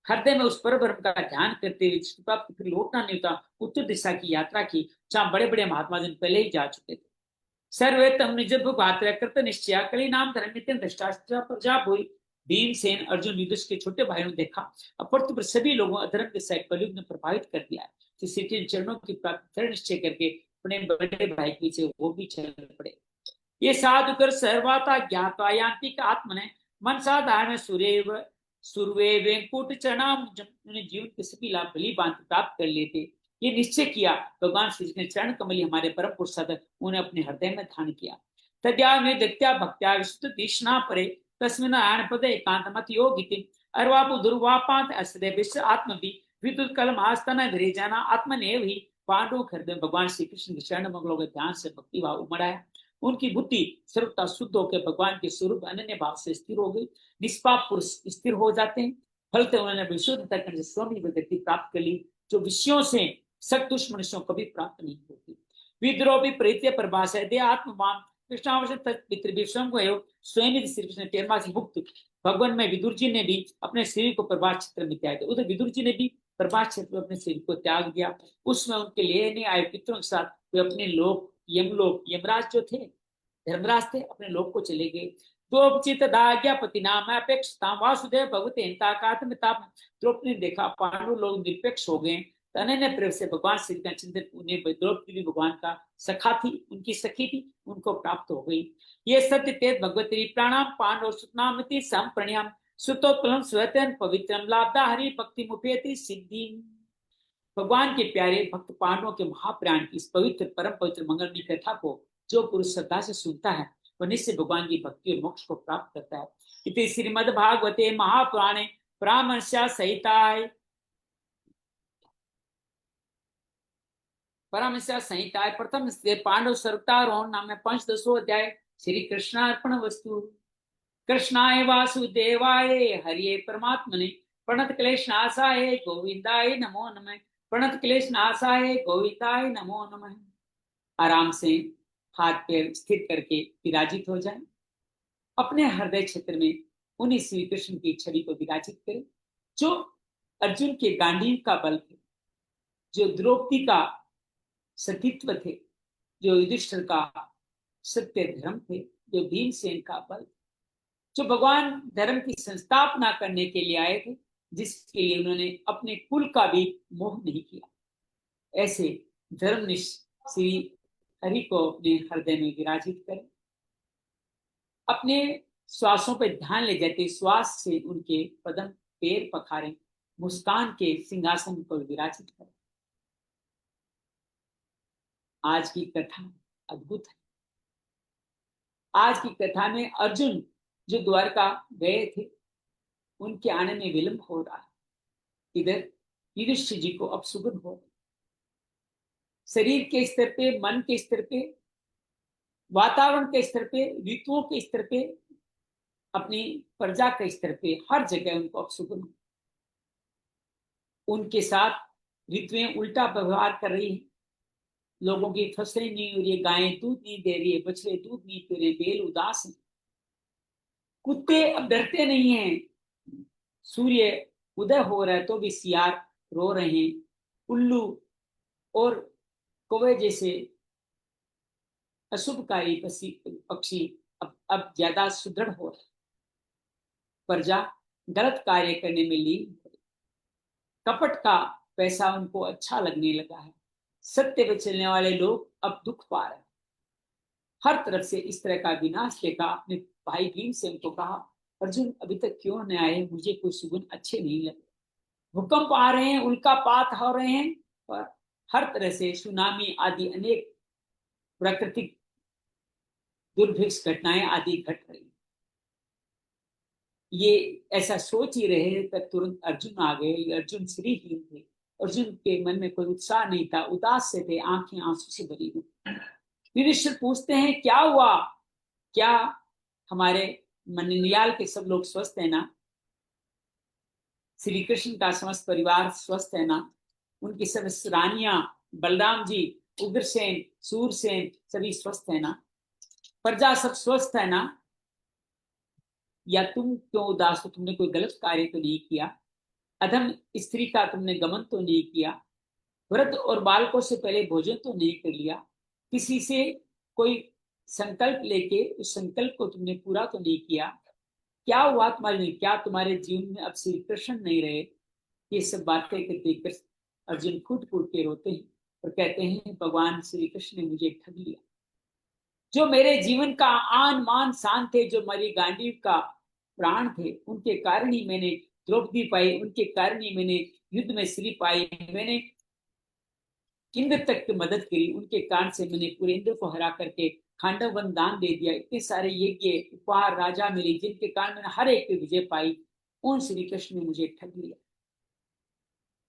हृदय में उस पर ब्रह्म का ध्यान करते हुए फिर लौटना नहीं होता उत्तर दिशा की यात्रा की जहां बड़े बड़े महात्मा जन पहले ही जा चुके थे। सर्वे तम निज भात्र कृत निश्चय कली नाम धर्म नित्य दृष्टास्त्र प्रजा भूई। भीमसेन अर्जुन युधिष्ठिर के छोटे भाइयों ने देखा अपर्थ पर सभी लोगों अधर्म के सह कलयुग ने प्रभावित कर दिया है। तो श्री के चरणों की प्राप्ति निश्चय करके अपने बड़े भाई के पीछे वो भी चल पड़े। ये साधु कर सर्वाता ज्ञाता यांत्रिक आत्मने मन साधारण सूर्य सुरवे वेंकुट चरणाम जीवन के सभी लाभ भली बांध प्राप्त कर लेते। ये निश्चय किया भगवान श्री ने चरण कमली हमारे परम पुरुष उन्हें अपने हृदय में धारण किया। तद्या में दत्या भक्त्या विशुद्ध दिशना परे तस्मिन् नारायण पद एकांत मत योगिति अर्वापु दुर्वापांत अस्ते विश्व आत्मवि विद्युत कलम आस्तना विरेजाना आत्मनेव ही पांडु हृदय भगवान श्री कृष्ण के चरण मंगलों के ध्यान से भक्ति भाव उमड़ाया। उनकी बुद्धि सर्वथा शुद्ध होकर भगवान के स्वरूप अनन्य भाव से स्थिर हो गई। निष्पाप पुरुष स्थिर हो जाते हैं फलते उन्होंने विशुद्धता करने से स्वामी गति प्राप्त कर ली जो विषयों से सत्पुरुष मनुष्यों कभी प्राप्त नहीं होती। विद्रोही प्रीत्य प्रभाषा दे आत्मवान कृष्णावश्यम को स्वयं श्री कृष्ण तेरमा से मुक्त भगवान में विदुर जी ने भी अपने शरीर को प्रभास क्षेत्र में त्याग दिया। उधर विदुर जी ने भी प्रभास क्षेत्र में अपने शरीर को त्याग दिया। उसमें उनके लिए नहीं आए पितरों के साथ वे अपने लोक यमलोक यमराज जो थे धर्मराज थे अपने लोक को चले गए। द्रौपचित दाज्ञापति नाम अपेक्षता वासुदेव भगवते द्रौपदी ने देखा पांडु लोग निरपेक्ष हो गए। अनन्य प्रेम से भगवान श्री का चिंतन उन्हें द्रौपदी भगवान का सखा थी उनकी सखी थी उनको प्राप्त हो गई। ये सत्य तेज भगवती प्राणाम पांडव सुतनामति सम प्रणयाम सुतोत्पलम स्वतन पवित्रम लाभदा हरि भक्ति मुपेति सिद्धि। भगवान के प्यारे भक्त पांडवों के महाप्राण की इस पवित्र परम पवित्र मंगलमयी कथा को जो पुरुष श्रद्धा से सुनता है वह निश्चय भगवान की भक्ति और मोक्ष को प्राप्त करता है। इति श्रीमद् भागवते महापुराणे परामर्श संहिताय प्रथम पांडव सर्वतारोहण नाम में पंचदशो अध्याय। श्री कृष्णार्पण वस्तु। कृष्णाय वासुदेवाय हरिये परमात्मने प्रणत क्लेशनाशाय गोविंदाय नमो नमः। प्रणत क्लेशनाशाय गोविंदाय नमो नमः। आराम से हाथ पैर स्थिर करके विराजित हो जाए। अपने हृदय क्षेत्र में उन्हीं श्री कृष्ण की छवि को विराजित करें जो अर्जुन के गांडीव का बल थे, जो द्रौपदी का सतीत्व थे, जो युधिष्ठिर का सत्य धर्म थे, जो भीमसेन का बल, जो भगवान धर्म की संस्थापना करने के लिए आए थे, जिसके लिए उन्होंने अपने कुल का भी मोह नहीं किया। ऐसे धर्मनिष्ठ श्री हरि को अपने हृदय में विराजित करें। अपने श्वासों पर ध्यान ले जाते श्वास से उनके पदम पैर पखारें, मुस्कान के सिंहासन पर विराजित करें। आज की कथा अद्भुत है। आज की कथा में अर्जुन जो द्वारका गए थे उनके आने में विलंब हो रहा है। इधर युधिष्ठिर जी को अब सुगुन हो रहा है। शरीर के स्तर पे, मन के स्तर पे, वातावरण के स्तर पे, ऋतुओं के स्तर पे, अपनी प्रजा के स्तर पे, हर जगह उनको अब सुगुन। उनके साथ ऋतुएं उल्टा व्यवहार कर रही है। लोगों की फसलें नहीं हो रही है, गायें दूध नहीं दे रही है, बछड़े दूध नहीं पी रहे, बैल उदास है, कुत्ते अब डरते नहीं हैं। सूर्य उदय हो रहा है तो भी सियार रो रहे हैं। उल्लू और कौवे जैसे अशुभकारी पक्षी अब ज्यादा सुदृढ़ हो रहे। प्रजा गलत कार्य करने में लीन हो रही। कपट का पैसा उनको अच्छा लगने लगा है। सत्य पे चलने वाले लोग अब दुख पा रहे हैं। हर तरफ से इस तरह का विनाश देखा। अपने भाई भीम से उनको कहा, अर्जुन अभी तक क्यों नहीं आए? मुझे कोई सुगुन अच्छे नहीं लगे। भूकंप आ रहे हैं, उल्कापात हो रहे हैं, और हर तरह से सुनामी आदि अनेक प्राकृतिक दुर्भिक्ष घटनाएं आदि घट रही। ये ऐसा सोच ही रहे तब तुरंत अर्जुन आ गए। अर्जुन श्रीहीन थे। अर्जुन के मन में कोई उत्साह नहीं था, उदास से थे, आंखें आंसू से भरी हुई। युधिष्ठिर पूछते हैं, क्या हुआ? क्या हमारे मननियाल के सब लोग स्वस्थ है ना? श्री कृष्ण का समस्त परिवार स्वस्थ है ना? उनकी सब रानियां, बलराम जी, उग्रसेन, सूरसेन सभी स्वस्थ है ना? प्रजा सब स्वस्थ है ना? या तुम क्यों उदास हो? तुमने कोई गलत कार्य तो नहीं किया? अधम स्त्री का तुमने गमन तो नहीं किया? वृद्ध और बालकों से पहले भोजन तो नहीं कर लिया? किसी से कोई संकल्प लेके उस संकल्प को तुमने पूरा तो नहीं किया? क्या हुआ तुम्हारे लिए? क्या तुम्हारे जीवन में अब श्री कृष्ण नहीं रहे? ये सब बातें देखकर अर्जुन फूट फूट के रोते हैं और कहते हैं, भगवान श्री कृष्ण ने मुझे ठग लिया। जो मेरे जीवन का आन मान शान थे, जो मेरी गांडीव का प्राण थे, उनके कारण ही मैंने द्रौपदी पाई, उनके कारण ही मैंने युद्ध में श्री पाई, मैंने इंद्र तक की मदद करी, उनके कारण से मैंने पूरे इंद्र को हरा करके खांडव वन दान दे दिया। इतने सारे यज्ञ उपहार राजा मिले जिनके कारण मैंने हर एक पे विजय पाई। उन श्री कृष्ण ने मुझे ठग लिया।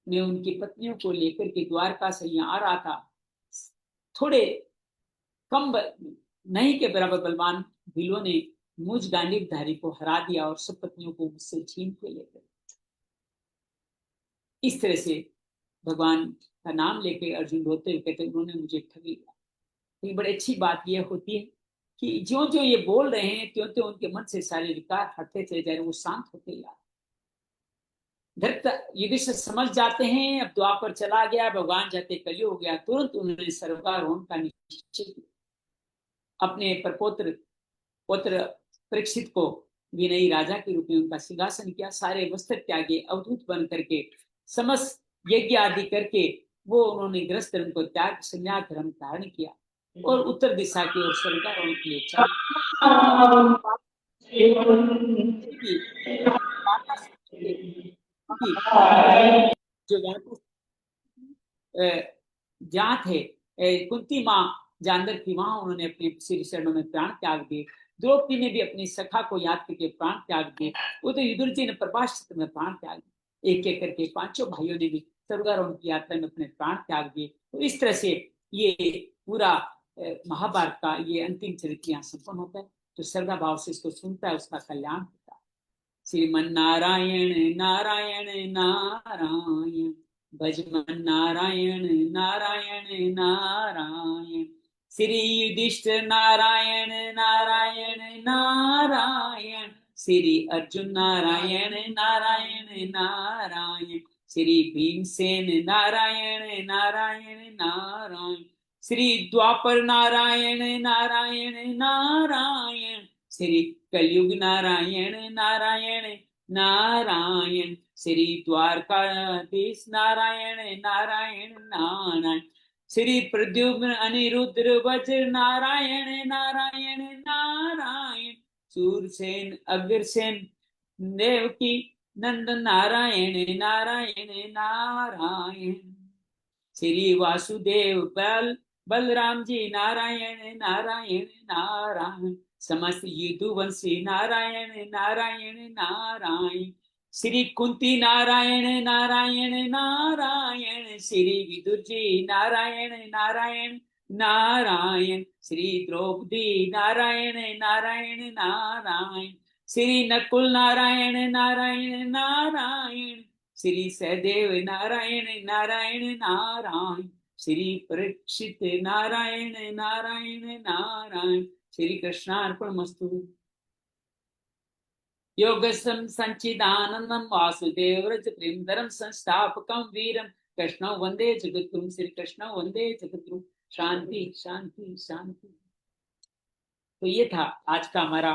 मैं उनकी पत्नियों को लेकर के द्वारका से यहाँ आ रहा था। थोड़े कम नहीं के बराबर बलवान भीलों ने मुझ गांडीवधारी को हरा दिया और सब पत्नियों को मुझसे छीन के ले गए। इस तरह से भगवान का नाम लेकर अर्जुन रोते हुए कहते, उन्होंने मुझे ठग लिया। तो बड़ी अच्छी बात यह होती है कि जो जो ये बोल रहे हैं त्यों त्यों उनके मन से सारे विकार हटते चले जा रहे, वो शांत होते जा रहे। युधिष्ठिर समझ जाते हैं अब द्वापर चला गया, भगवान जाते कलियुग हो गया। तुरंत उन्होंने स्वर्गारोहण का निश्चय किया। अपने प्रपोत्र पुत्र परीक्षित को विनयी राजा के रूप में उनका सिंहासन किया। सारे वस्त्र त्यागे, अवधूत बन करके, समस्त यज्ञ आदि करके वो उन्होंने गृहस्थ धर्म को त्याग संन्यास धर्म धारण किया और उत्तर दिशा की ओर स्वर्गारोहण के लिए चले। जो जहाँ थे कुंती माँ जानवर थी, वहां उन्होंने अपने श्री चरणों में प्राण त्याग दिए। द्रौपदी ने भी अपनी सखा को याद करके प्राण त्याग दिए। वो तो युधिष्ठिर जी ने प्रभास क्षेत्र में प्राण त्याग दिए। एक एक करके पांचों भाइयों ने भी स्वर्गारोहण की यात्रा में अपने प्राण त्याग दिए। तो इस तरह से ये पूरा महाभारत का ये अंतिम चरित्र यहाँ संपन्न होता है। तो श्रद्धा भाव से इसको सुनता है, उसका कल्याण होता है। श्रीमन नारायण नारायण नारायण, भजमन नारायण नारायण नारायण, श्री युधिष्ठिर नारायण नारायण नारायण, श्री अर्जुन नारायण नारायण नारायण, श्री भीमसेन नारायण नारायण नारायण, श्री द्वापर नारायण नारायण नारायण, श्री कलयुग नारायण नारायण नारायण, श्री द्वारकाधीश नारायण नारायण नारायण, श्री प्रद्युम्न अनिरुद्र वज्र नारायण नारायण नारायण, सूरसेन अग्रसेन देवकी नंदन नारायण नारायण नारायण, श्री वासुदेव बलराम जी नारायण नारायण नारायण, समस्त यदुवंशी नारायण नारायण नारायण, श्री कुंती नारायण नारायण नारायण, श्री विदुर जी नारायण नारायण नारायण, श्री द्रौपदी नारायण नारायण नारायण, श्री नकुल नारायण नारायण नारायण, श्री सहदेव नारायण नारायण नारायण, श्री परीक्षित नारायण नारायण नारायण, श्री कृष्णार्पणमस्तु। योगसं सच्चिदानंदं वासुदेव रज प्रेमधरं संस्थापकं वीरं कृष्णं वंदे जगद्गुरुं, श्री कृष्ण वंदे जगद्गुरुं। शांति शांति शांति। तो ये था आज का हमारा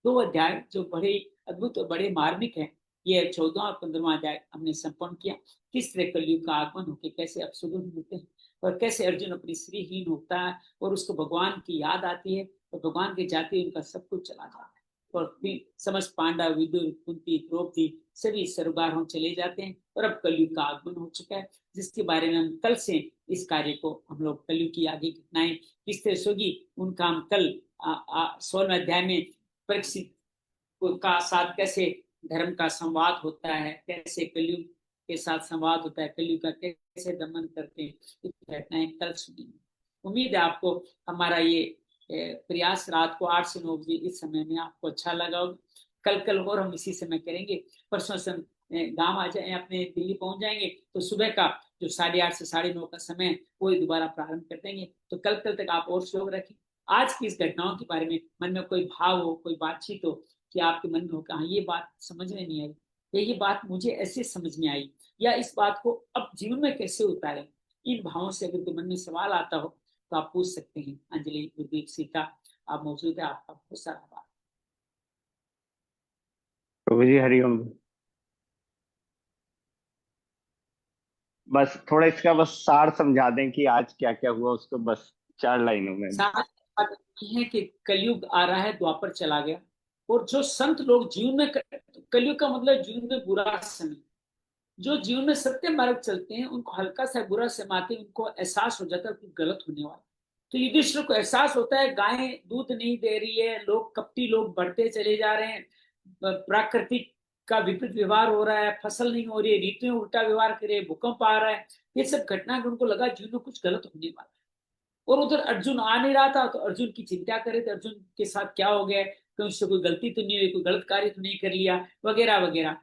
2 अध्याय जो बड़े अद्भुत और बड़े मार्मिक हैं। ये 14वां और 15वां अध्याय हमने संपन्न किया। किस तरह कलयुग का आगमन होकर कैसे अब सुदृढ़ होते हैं और कैसे अर्जुन अपनी श्रीहीन होता है और उसको भगवान की याद आती है और भगवान के जाते उनका सब कुछ चला जाता है और समस्त पांडव विदुर कुंती द्रौपदी सभी स्वर्गारोहण चले जाते हैं और अब कलयुग का आगमन हो चुका है, जिसके बारे में हम कल से इस कार्य को हम लोग कलयुग की आगे घटनाएं किस तरह होगी उनका हम कल 16वें अध्याय में परीक्षित का साथ कैसे धर्म का संवाद होता है, कैसे कलयुग के साथ संवाद होता है, कलयुग का कैसे दमन करते हैं, घटनाएं कल सुनेंगे। उम्मीद है आपको हमारा ये प्रयास रात को 8 से 9 बजे इस समय में आपको अच्छा लगा होगा। कल और हम इसी समय करेंगे। परसों से गांव आ जाए, अपने दिल्ली पहुंच जाएंगे तो सुबह का जो 8:30 से 9:30 का समय वो दोबारा प्रारंभ कर देंगे। तो कल तक आप और सहयोग रखें। आज की इस घटनाओं के बारे में मन में कोई भाव हो, कोई बातचीत हो कि आपके मन में हो कहा ये बात समझ में नहीं आई या ये बात मुझे ऐसे समझ में आई या इस बात को अब जीवन में कैसे उतारे, इन भावों से अगर मन में सवाल आता हो तो आप पूछ सकते हैं। अंजलि गुरदीप सीता आप मौजूद है, आपका बहुत सारा आभार। प्रभु जी हरिओम। बस थोड़ा इसका बस सार समझा दें कि आज क्या क्या हुआ, उसको बस 4 लाइनों में। बात है कि कलयुग आ रहा है, द्वापर चला गया और जो संत लोग जीवन में, कलयुग का मतलब जीवन में बुरा समय, जो जीवन में सत्य मार्ग चलते हैं उनको हल्का सा बुरा समाते उनको एहसास हो जाता है कि गलत होने वाला। तो युधिष्ठिर को एहसास होता है गाय दूध नहीं दे रही है, लोग कपटी लोग बढ़ते चले जा रहे हैं, प्राकृतिक का विपरीत व्यवहार हो रहा है, फसल नहीं हो रही है, ऋतुएं उल्टा व्यवहार कर रहे, भूकंप आ रहा है, ये सब घटना उनको लगा जीवन में कुछ गलत होने वाला। और उधर अर्जुन आ नहीं रहा था तो अर्जुन की चिंता करे थे, अर्जुन के साथ क्या हो गया, कहीं उससे कोई गलती तो नहीं हुई, कोई गलत कार्य तो नहीं कर लिया वगैरह वगैरह।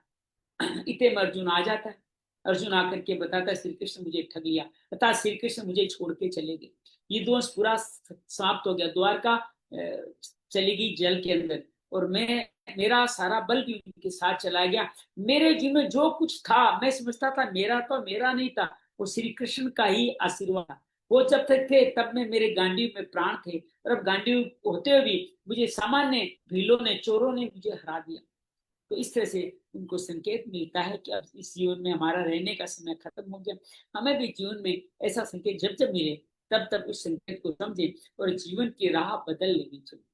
इतने में अर्जुन आ जाता है। अर्जुन आकर के बताता है श्री कृष्ण मुझे ठग लिया, अतः श्री कृष्ण मुझे छोड़ के चले गए, ये दोष पूरा समाप्त हो गया, द्वारका चली गई जल के अंदर और मेरा सारा बल भी उनके साथ चला गया। मेरे जीवन में जो कुछ था मैं समझता था मेरा, तो मेरा नहीं था, वो श्री कृष्ण का ही आशीर्वाद था। वो जब तक थे तब में मेरे गांडीव में प्राण थे और अब गांडीव होते हुए भी मुझे सामान्य भीलों ने, चोरों ने मुझे हरा दिया। तो इस तरह से उनको संकेत मिलता है कि अब इस जीवन में हमारा रहने का समय खत्म हो गया। हमें भी जीवन में ऐसा संकेत जब जब मिले तब तब उस संकेत को समझे और जीवन की राह बदल लेनी चाहिए।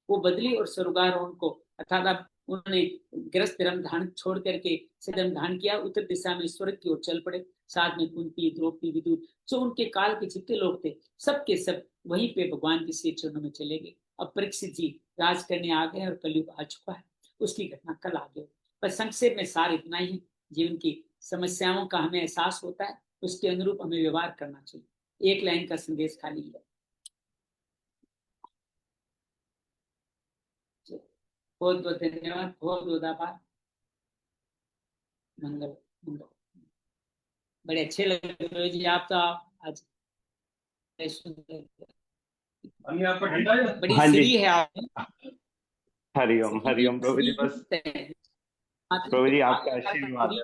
वो बदली और स्वर्गारोहण को अर्थात उन्होंने गृहस्थ धर्म धारण छोड़ करके धर्म धारण किया, उत्तर दिशा में स्वर्ग की ओर चल पड़े। साथ में कुंती, द्रौपदी, विदुर, जो उनके काल के जितने लोग थे सबके सब वहीं पे भगवान के श्री चरणों में चले गए। अब परीक्षित जी राज करने आ गए और कलयुग आ चुका है, उसकी घटना कल आगे। पर संक्षेप में सार इतना ही, जीवन की समस्याओं का हमें एहसास होता है, उसके अनुरूप हमें व्यवहार करना चाहिए। एक लाइन का संदेश खाली है। बहुत बहुत धन्यवाद, बहुत बहुत आभार। मंगल मंगल। बड़े अच्छे लगे जी आप तो, आज बड़ी हाँ जी। श्री है आप। हरिओम हरिओम प्रभु जी, बस प्रभु जी आपका आशीर्वाद है।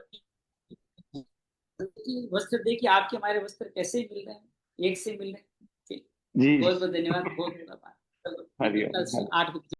वस्त्र देखिए, आपके हमारे वस्त्र कैसे मिल रहे हैं, एक से मिल रहे हैं। जी बहुत बहुत धन्यवाद, बहुत बहुत आभार। हरिओम। कल 8 बजे